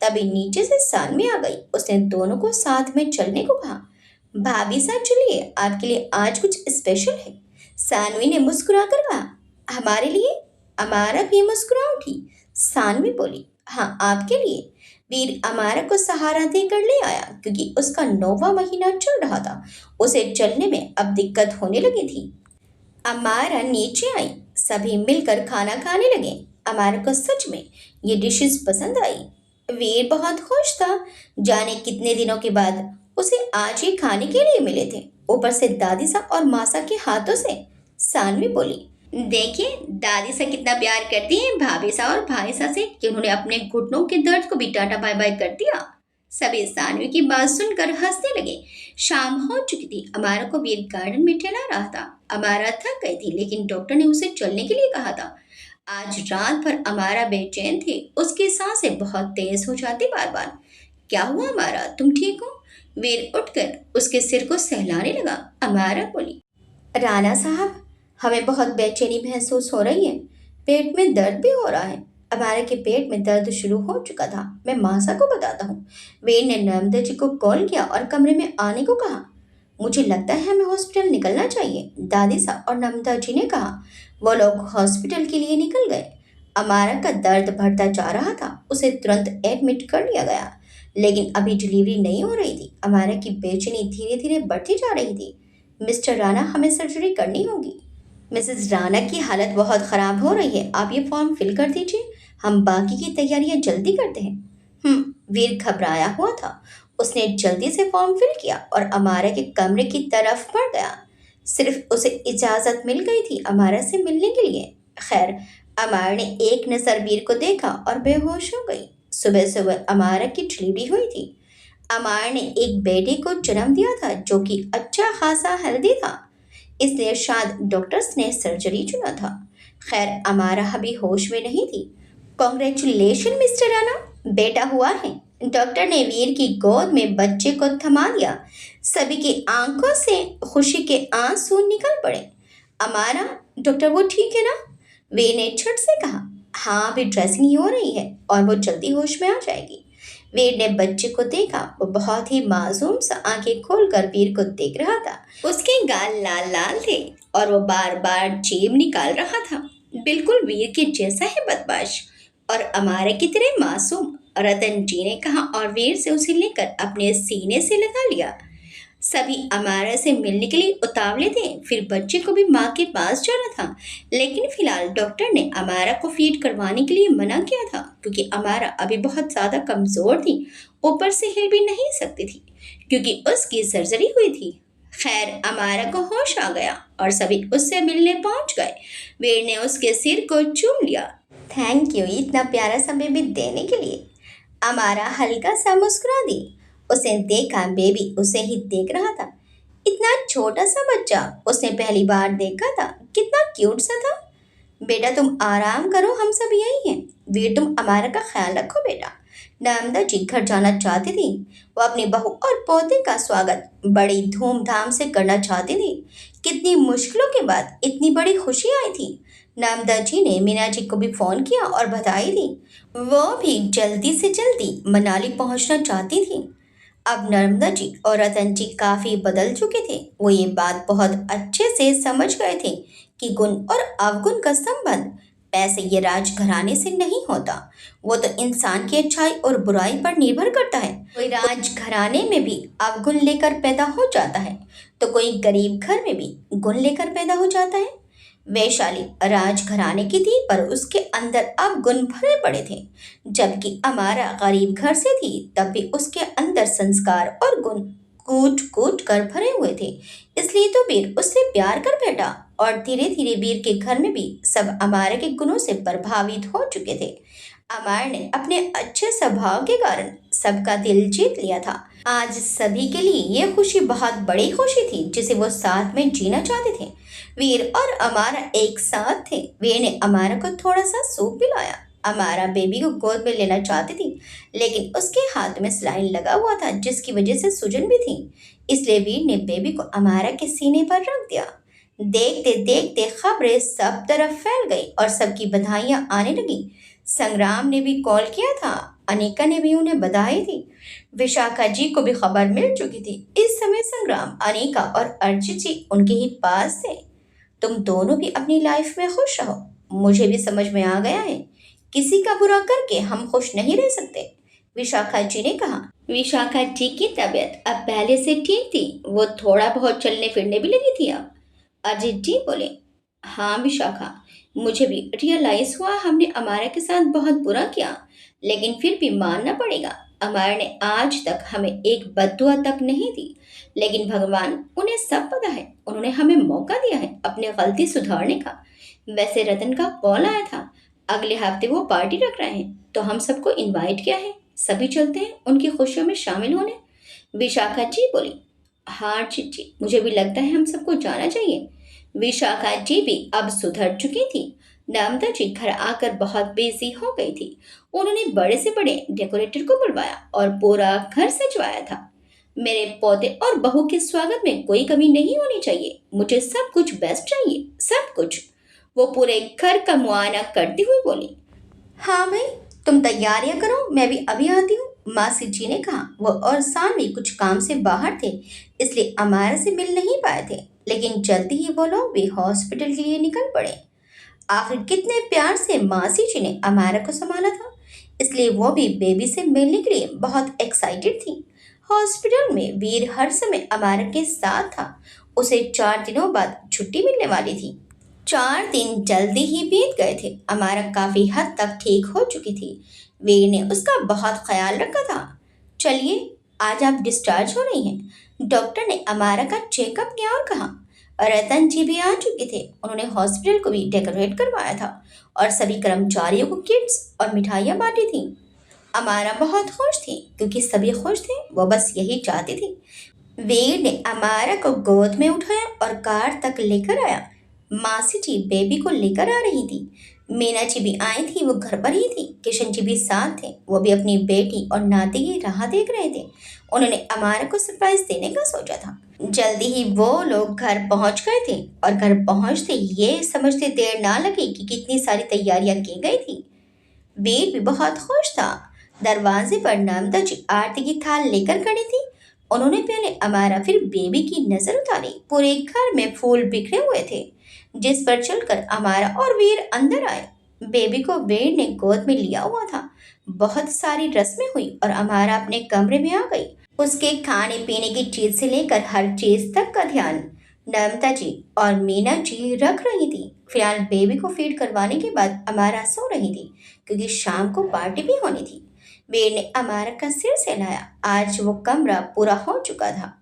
तभी नीचे से सानवी आ गई। उसने दोनों को साथ में चलने को कहा। भाभी साहब चलिए, आपके लिए आज कुछ स्पेशल है। सानवी ने मुस्कुरा कर कहा। हमारे लिए? अमारा भी मुस्कुरा उठी। सानवी बोली, हाँ आपके लिए। वीर अमारा को सहारा देकर ले आया क्योंकि उसका 9वां महीना चल रहा था। उसे चलने में अब दिक्कत होने लगी थी। अमारा नीचे आई। सभी मिलकर खाना खाने लगे। अमारा को सच में ये डिशेस पसंद आई। वीर बहुत खुश था। जाने कितने दिनों के बाद उसे आज ये खाने के लिए मिले थे, ऊपर से दादी सा और मासा के हाथों से। सानवी बोली, देखिए दादी सा कितना प्यार करती हैं भाभी सा और भाई सा से कि उन्होंने अपने घुटनों के दर्द को भी टाटा बाय बाय कर दिया। सभी सानवी की बात सुनकर हंसने लगे। शाम हो चुकी थी। अमारा को वीर गार्डन में टहला रहा था। अमारा थक गई थी, लेकिन डॉक्टर ने उसे चलने के लिए कहा था। आज रात भर अमारा बेचैन थी। उसकी सांसें बहुत तेज हो जाती बार बार। क्या हुआ अमारा, तुम ठीक हो? वीर उठकर उसके सिर को सहलाने लगा। अमारा बोली, राणा साहब, हमें बहुत बेचैनी महसूस हो रही है। पेट में दर्द भी हो रहा है। अमारा के पेट में दर्द शुरू हो चुका था। मैं मासा को बताता हूँ। वीर ने नर्मदा जी को कॉल किया और कमरे में आने को कहा। मुझे लगता है हमें हॉस्पिटल निकलना चाहिए, दादी साहब और नर्मदा जी ने कहा। वो लोग हॉस्पिटल के लिए निकल गए। अमारा का दर्द बढ़ता जा रहा था। उसे तुरंत एडमिट कर लिया गया, लेकिन अभी डिलीवरी नहीं हो रही थी। अमारा की बेचैनी धीरे धीरे बढ़ती जा रही थी। मिस्टर राणा, हमें सर्जरी करनी होगी। मिसेस राणा की हालत बहुत ख़राब हो रही है। आप ये फॉर्म फिल कर दीजिए, हम बाकी की तैयारियां जल्दी करते हैं। वीर घबराया हुआ था। उसने जल्दी से फॉर्म फिल किया और अमारा के कमरे की तरफ बढ़ गया। सिर्फ उसे इजाज़त मिल गई थी अमारा से मिलने के लिए। खैर, अमार ने एक नज़र वीर को देखा और बेहोश हो गई। सुबह सुबह अमारा की डिलीवरी हुई थी। अमार ने एक बेटे को जन्म दिया था जो कि अच्छा खासा हेल्दी था, इसलिए शायद डॉक्टर्स ने सर्जरी चुना था। खैर, अमारा अभी होश में नहीं थी। कॉन्ग्रेचुलेशन मिस्टर राणा, बेटा हुआ है। डॉक्टर ने वीर की गोद में बच्चे को थमा दिया। सभी की आंखों से खुशी के आंसू निकल पड़े। अमारा, डॉक्टर वो ठीक है ना? वीर ने झट से कहा। हाँ, अभी ड्रेसिंग ही हो रही है और वो जल्दी होश में आ जाएगी। वीर ने बच्चे को देखा। वो बहुत ही मासूम सा आंखें खोलकर वीर को देख रहा था। उसके गाल लाल लाल थे और वो बार बार जीभ निकाल रहा था। बिल्कुल वीर के जैसा है बदमाश और अमारा की तरह मासूम, रतन जी ने कहा और वीर से उसे लेकर अपने सीने से लगा लिया। सभी अमारा से मिलने के लिए उतावले थे। फिर बच्चे को भी माँ के पास जाना था, लेकिन फिलहाल डॉक्टर ने अमारा को फीड करवाने के लिए मना किया था क्योंकि अमारा अभी बहुत ज़्यादा कमज़ोर थी। ऊपर से हिल भी नहीं सकती थी क्योंकि उसकी सर्जरी हुई थी। खैर, अमारा को होश आ गया और सभी उससे मिलने पहुंच गए। वीर ने उसके सिर को चूम लिया। थैंक यू इतना प्यारा समय भी देने के लिए। अमारा हल्का सा मुस्कुरा दी। उसे देखा बेबी उसे ही देख रहा था। इतना छोटा सा बच्चा उसने पहली बार देखा था। कितना क्यूट सा था। बेटा तुम आराम करो, हम सब यही हैं। वीर, तुम अमारा का ख्याल रखो बेटा। नर्मदा जी घर जाना चाहती थी। वो अपनी बहू और पोते का स्वागत बड़ी धूमधाम से करना चाहती थी। कितनी मुश्किलों के बाद इतनी बड़ी खुशी आई थी। नर्मदा जी ने मीना जी को भी फोन किया और बधाई दी। वो भी जल्दी से जल्दी मनाली पहुंचना चाहती थी। अब नर्मदा जी और रतन जी काफी बदल चुके थे। वो ये बात बहुत अच्छे से समझ गए थे कि गुण और अवगुण का संबंध पैसे या राजघराने से नहीं होता। वो तो इंसान की अच्छाई और बुराई पर निर्भर करता है। कोई राजघराने में भी अवगुण लेकर पैदा हो जाता है, तो कोई गरीब घर में भी गुण लेकर पैदा हो जाता है। वैशाली राजघराने की थी, पर उसके अंदर अवगुण भरे पड़े थे। जबकि अमारा गरीब घर से थी, तब भी उसके अंदर संस्कार और गुण कूट कूट कर भरे हुए थे। इसलिए तो वीर उससे प्यार कर बैठा, और धीरे धीरे वीर के घर में भी सब अमारा के गुणों से प्रभावित हो चुके थे। अमार ने अपने अच्छे स्वभाव के कारण सबका दिल जीत लिया था। आज सभी के लिए यह खुशी बहुत बड़ी खुशी थी, जिसे वो साथ में जीना चाहते थे। वीर और अमारा एक साथ थे। वीर ने अमारा को थोड़ा सा सूप पिलाया। अमारा बेबी को गोद में लेना चाहती थी, लेकिन उसके हाथ में सलाइन लगा हुआ था, जिसकी वजह से सूजन भी थी। इसलिए वीर ने बेबी को अमारा के सीने पर रख दिया। देखते देखते खबरें सब तरफ फैल गई और सबकी बधाइयां आने लगी। संग्राम ने भी कॉल किया था, अनिका ने भी उन्हें बधाई दी। विशाखा जी को भी खबर मिल चुकी थी। इस समय संग्राम, अनिका और अर्चित जी उनके ही पास थे। तुम दोनों भी अपनी लाइफ में खुश रहो। मुझे भी समझ में आ गया है, किसी का बुरा करके हम खुश नहीं रह सकते, विशाखा जी ने कहा। विशाखा जी की तबीयत अब पहले से ठीक थी। वो थोड़ा बहुत चलने फिरने भी लगी थी अब। अजित जी बोले, हाँ विशाखा, मुझे भी रियलाइज हुआ हमने अमारा के साथ बहुत बुरा किया, लेकिन फिर भी मानना पड़ेगा, अमारा ने आज तक हमें एक बद्दुआ तक नहीं दी। लेकिन भगवान, उन्हें सब पता है, उन्होंने हमें मौका दिया है अपनी गलती सुधारने का। वैसे रतन का कॉल आया था, अगले हफ्ते वो पार्टी रख रहे हैं, तो हम सबको इनवाइट किया है, सभी चलते हैं उनकी खुशियों में शामिल होने। विशाखा जी बोली, हाँ चिच्ची, मुझे भी लगता है हम सबको जाना चाहिए। विशाखा जी भी अब सुधर चुकी थी। नर्मदा जी घर आकर बहुत बिजी हो गई थी। उन्होंने बड़े से बड़े डेकोरेटर को बुलवाया और पूरा घर सजवाया था। मेरे पौधे और बहू के स्वागत में कोई कमी नहीं होनी चाहिए। मुझे सब कुछ बेस्ट चाहिए, सब कुछ। वो पूरे घर का मुआयना करती हुई बोली। हाँ भाई, तुम तैयारियां करो, मैं भी अभी आती हूँ, मासी जी ने कहा। वो और सानवी कुछ काम से बाहर थे, इसलिए अमारा से मिल नहीं पाए थे, लेकिन जल्दी ही वो लोग भी हॉस्पिटल के लिए निकल पड़े। आखिर कितने प्यार से मासी जी ने अमारा को संभाला था, इसलिए वो भी बेबी से मिलने के लिए बहुत एक्साइटेड थी। हॉस्पिटल में वीर हर समय अमारा के साथ था। उसे 4 दिनों बाद छुट्टी मिलने वाली थी। 4 दिन जल्दी ही बीत गए थे। अमारा काफी हद तक ठीक हो चुकी थी। वीर ने उसका बहुत ख्याल रखा था। चलिए, आज आप डिस्चार्ज हो रही हैं, डॉक्टर ने अमारा का चेकअप किया और कहा। रतन जी भी आ चुके थे। उन्होंने हॉस्पिटल को भी डेकोरेट करवाया था और सभी कर्मचारियों को किट्स और मिठाइयाँ बांटी थी। अमारा बहुत खुश थी, क्योंकि सभी खुश थे, वो बस यही चाहती थी। वीर ने अमारा को गोद में उठाया और कार तक लेकर आया। मासी जी बेबी को लेकर आ रही थी। मीना जी भी आई थी, वो घर पर ही थी। किशन जी भी साथ थे, वो भी अपनी बेटी और नाती की राह देख रहे थे। उन्होंने अमारा को सरप्राइज देने का सोचा था। जल्दी ही वो लोग घर पहुंच गए थे, और घर पहुंचते ये समझते देर ना लगी कि कितनी सारी तैयारियां की गई थी। वीर भी बहुत खुश था। दरवाजे पर नर्मदा जी आरती की थाल लेकर खड़ी थी। उन्होंने पहले अमारा फिर बेबी की नजर उतारी। पूरे घर में फूल बिखरे हुए थे, जिस पर चलकर अमारा और वीर अंदर आए। बेबी को वीर ने गोद में लिया हुआ था। बहुत सारी रस्में हुई और अमारा अपने कमरे में आ गई। उसके खाने पीने की चीज से लेकर हर चीज तक का ध्यान नर्मदा जी और मीना जी रख रही थी। फिलहाल बेबी को फीड करवाने के बाद अमारा सो रही थी, क्योंकि शाम को पार्टी भी होनी थी। वीर ने अमारा का सिर सहलाया। आज वो कमरा पूरा हो चुका था।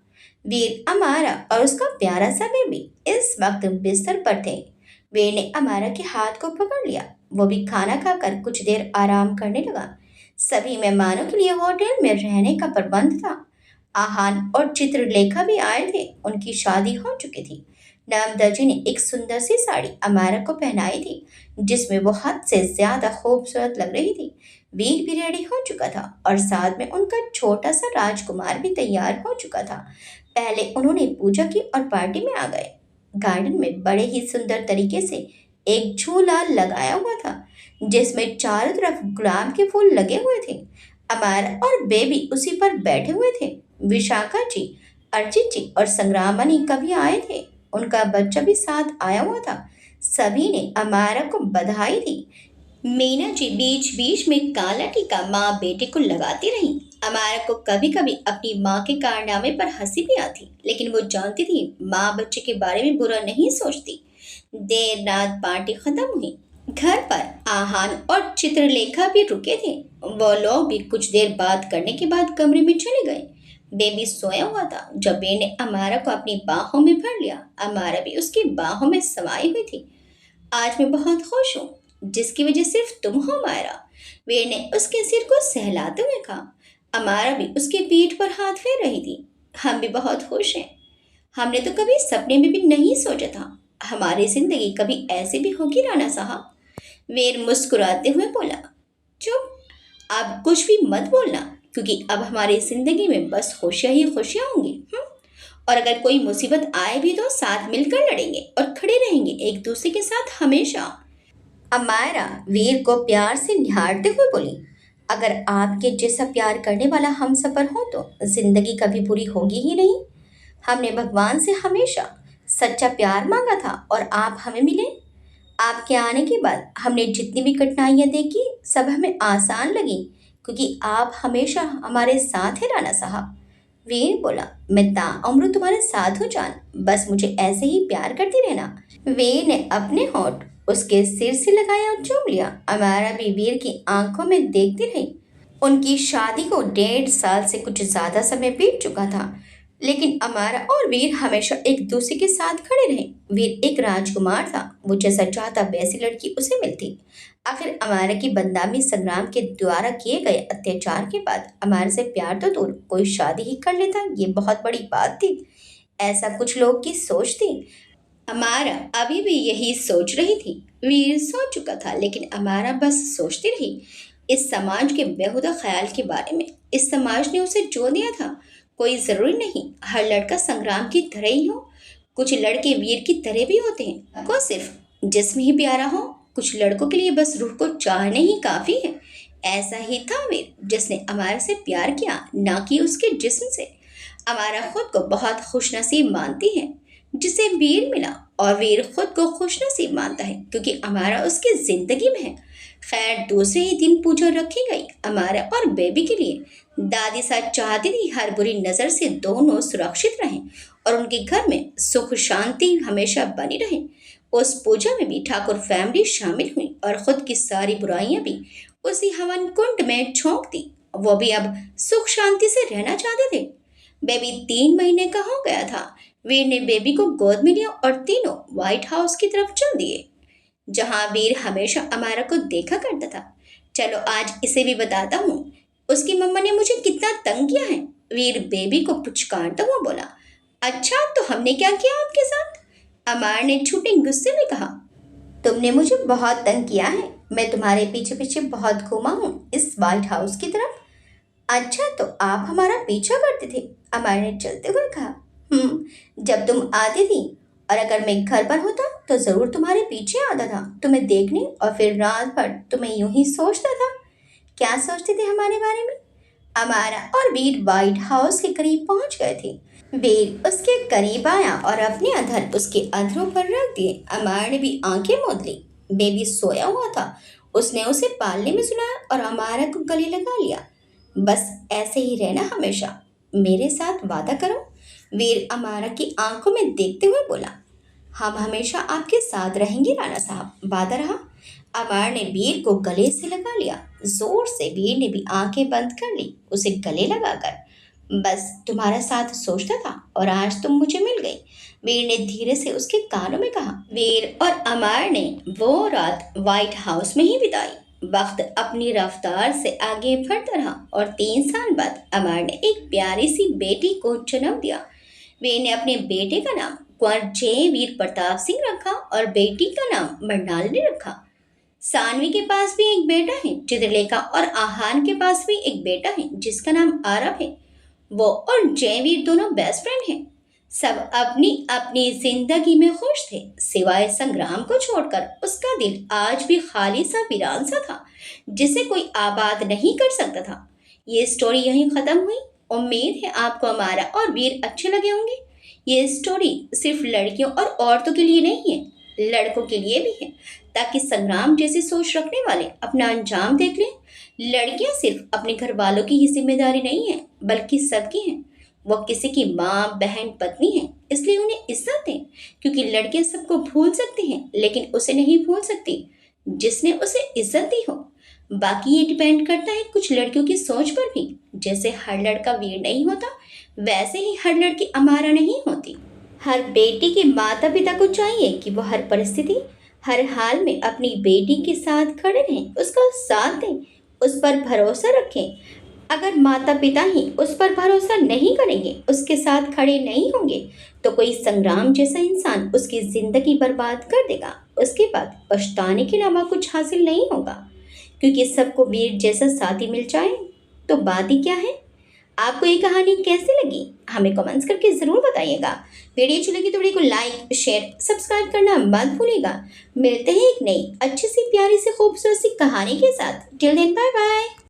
वीर, अमारा और उसका प्यारा सा बेबी इस वक्त बिस्तर पर थे। वीर ने अमारा के हाथ को पकड़ लिया। वो भी खाना खाकर कुछ देर आराम करने लगा। सभी मेहमानों के लिए होटल में रहने का प्रबंध था। आहान और चित्रलेखा भी आए थे। उनकी शादी हो चुकी थी। नर्मदा जी ने एक सुंदर सी साड़ी अमारा को पहनाई थी, जिसमें वो हद से ज्यादा खूबसूरत लग रही थी। वीर भी रेडी हो चुका था, और साथ में उनका छोटा सा राजकुमार भी तैयार हो चुका था। पहले उन्होंने पूजा की और पार्टी में आ गए। गार्डन में बड़े ही सुंदर तरीके से एक झूला लगाया हुआ था जिसमें चारों तरफ गुलाब के फूल लगे हुए थे। अमारा और बेबी उसी पर बैठे हुए थे। विशाखा जी, अर्जित जी और संग्रामनी कभी आए थे। उनका बच्चा भी साथ आया हुआ था। सभी ने अमारा को बधाई दी। मीना जी बीच बीच में काला टीका माँ बेटे को लगाती रही। अमारा को कभी कभी अपनी माँ के कारनामे पर हंसी भी आती, लेकिन वो जानती थी माँ बच्चे के बारे में बुरा नहीं सोचती। देर रात पार्टी खत्म हुई। घर पर आहान और चित्रलेखा भी रुके थे। वो लोग भी कुछ देर बात करने के बाद कमरे में चले गए। बेबी सोया हुआ था जब बेन ने अमारा को अपनी बाहों में भर लिया। अमारा भी उसकी बाहों में समाई हुई थी। आज मैं बहुत खुश हूँ, जिसकी वजह सिर्फ तुम हो मायरा, वीर ने उसके सिर को सहलाते हुए कहा। अमारा भी उसके पीठ पर हाथ फेर रही थी। हम भी बहुत खुश हैं। हमने तो कभी सपने में भी नहीं सोचा था हमारी जिंदगी कभी ऐसी भी होगी राणा साहब। वीर मुस्कुराते हुए बोला। चुप, अब कुछ भी मत बोलना, क्योंकि अब हमारी जिंदगी में बस खुशियां ही खुशियां होंगी। और अगर कोई मुसीबत आए भी तो साथ मिलकर लड़ेंगे और खड़े रहेंगे एक दूसरे के साथ हमेशा। अमायरा वीर को प्यार से निहारते हुए बोली। अगर आपके जैसा प्यार करने वाला हम सफर हो तो जिंदगी कभी बुरी होगी ही नहीं। हमने भगवान से हमेशा सच्चा प्यार मांगा था और आप हमें मिले। आपके आने के बाद हमने जितनी भी कठिनाइयां देखी सब हमें आसान लगी, क्योंकि आप हमेशा हमारे साथ हैं राणा साहब। वीर बोला, मैं ताउम्र तुम्हारे साथ हूँ जान, बस मुझे ऐसे ही प्यार करती रहना। वीर ने अपने होंठ उसके सिर से लगाया और चूम लिया। अमारा भी वीर की आंखों में देखती रही। उनकी शादी को 1.5 साल से कुछ ज्यादा समय बीत चुका था, लेकिन अमारा और वीर हमेशा एक दूसरे के साथ खड़े रहे। वीर एक राजकुमार था, वो जैसा चाहता वैसी लड़की उसे मिलती। आखिर अमारा की बदनामी संग्राम के द्वारा किए गए अत्याचार के बाद अमारा से प्यार तो दूर कोई शादी ही कर लेता, ये बहुत बड़ी बात थी। ऐसा कुछ लोग की सोच थी। अमारा अभी भी यही सोच रही थी। वीर सो चुका था, लेकिन अमारा बस सोचती रही इस समाज के बेहुदा ख्याल के बारे में। इस समाज ने उसे जो दिया था कोई जरूरी नहीं हर लड़का संग्राम की तरह ही हो। कुछ लड़के वीर की तरह भी होते हैं, को सिर्फ जिस्म ही प्यारा हो। कुछ लड़कों के लिए बस रूह को चाहने ही काफी है। ऐसा ही था वीर, जिसने अमारा से प्यार किया, ना कि उसके जिस्म से। अमारा खुद को बहुत खुशनसीब मानती है जिसे वीर मिला, और वीर खुद को खुशनसीब मानता है क्योंकि अमारा उसकी जिंदगी में है। खैर, दूसरे ही दिन पूजा रखी गई अमारा और बेबी के लिए। दादी साहब चाहती थी हर बुरी नजर से दोनों सुरक्षित रहें और उनके घर में सुख शांति हमेशा बनी रहे। उस पूजा में भी ठाकुर फैमिली शामिल हुई और खुद की सारी बुराइयां भी उसी हवन कुंड में झोंक दी। वो भी अब सुख शांति से रहना चाहते थे। बेबी 3 महीने का हो गया था। वीर ने बेबी को गोद में लिया और तीनों व्हाइट हाउस की तरफ चल दिए, जहां वीर हमेशा अमारा को देखा करता था। चलो आज इसे भी बताता हूँ उसकी मम्मा ने मुझे कितना तंग किया है। वीर बेबी को पुचकारता हुआ बोला। अच्छा, तो हमने क्या किया आपके साथ? अमार ने छूटे गुस्से में कहा। तुमने मुझे बहुत तंग किया है। मैं तुम्हारे पीछे पीछे बहुत घूमा हूँ इस व्हाइट हाउस की तरफ। अच्छा, तो आप हमारा पीछा करते थे? अमार ने चलते हुए कहा। जब तुम आती थी, और अगर मैं घर पर होता तो जरूर तुम्हारे पीछे आता था तुम्हें देखने, और फिर रात भर तुम्हें यूं ही सोचता था। क्या सोचते थे हमारे बारे में? अमारा और वीर व्हाइट हाउस के करीब पहुंच गए थे। वीर उसके करीब आया और अपने अधर उसके अधरों पर रख दिए। अमार ने भी आंखें मूंद ली। बेबी सोया हुआ था। उसने उसे पालने में सुलाया और अमारा को गले लगा लिया। बस ऐसे ही रहना हमेशा, मेरे साथ वादा करो। वीर अमारा की आंखों में देखते हुए बोला। हम हमेशा आपके साथ रहेंगे राणा साहब, वादा रहा। अमार ने वीर को गले से लगा लिया। जोर से वीर ने भी आंखें बंद कर ली उसे गले लगाकर। बस तुम्हारा साथ सोचता था और आज तुम मुझे मिल गई, वीर ने धीरे से उसके कानों में कहा। वीर और अमार ने वो रात व्हाइट हाउस में ही बिताई। वक्त अपनी रफ्तार से आगे बढ़ता रहा और 3 साल बाद अमार ने एक प्यारी सी बेटी को जन्म दिया। वीर ने अपने बेटे का नाम कुंवर जय वीर प्रताप सिंह रखा और बेटी का नाम मृणालिनी रखा। सानवी के पास भी एक बेटा है चित्रलेखा, और आहान के पास भी एक बेटा है जिसका नाम आरव है। वो और जयवीर दोनों बेस्ट फ्रेंड हैं। सब अपनी अपनी जिंदगी में खुश थे, सिवाय संग्राम को छोड़कर। उसका दिल आज भी खाली सा वीरान सा था, जिसे कोई आबाद नहीं कर सकता था। ये स्टोरी यहीं खत्म हुई। उम्मीद है आपको हमारा और वीर अच्छे लगे होंगे। ये स्टोरी सिर्फ लड़कियों और औरतों के लिए नहीं है, लड़कों के लिए भी है, ताकि संग्राम जैसी सोच रखने वाले अपना अंजाम देख लें। लड़कियां सिर्फ अपने घर वालों की ही जिम्मेदारी नहीं है, बल्कि सबकी हैं। वो किसी की माँ, बहन, पत्नी है, इसलिए उन्हें इज्जत दें। क्योंकि लड़कियां सबको भूल सकती हैं, लेकिन उसे नहीं भूल सकती जिसने उसे इज्जत दी हो। बाकी ये डिपेंड करता है कुछ लड़कियों की सोच पर भी। जैसे हर लड़का वीर नहीं होता, वैसे ही हर लड़की अमारा नहीं होती। हर बेटी के माता पिता को चाहिए कि वो हर परिस्थिति, हर हाल में अपनी बेटी के साथ खड़े रहें, उसका साथ दें, उस पर भरोसा रखें। अगर माता पिता ही उस पर भरोसा नहीं करेंगे, उसके साथ खड़े नहीं होंगे, तो कोई संग्राम जैसा इंसान उसकी जिंदगी बर्बाद कर देगा। उसके बाद पछताने के अलावा कुछ हासिल नहीं होगा। क्योंकि सबको वीर जैसा साथी मिल जाए तो बात ही क्या है। आपको ये कहानी कैसी लगी, हमें कमेंट्स करके ज़रूर बताइएगा। वीडियो अच्छी लगी तो वीडियो को लाइक, शेयर, सब्सक्राइब करना मत भूलिएगा। मिलते हैं एक नई अच्छी सी प्यारी सी खूबसूरत सी कहानी के साथ। Till then, bye bye.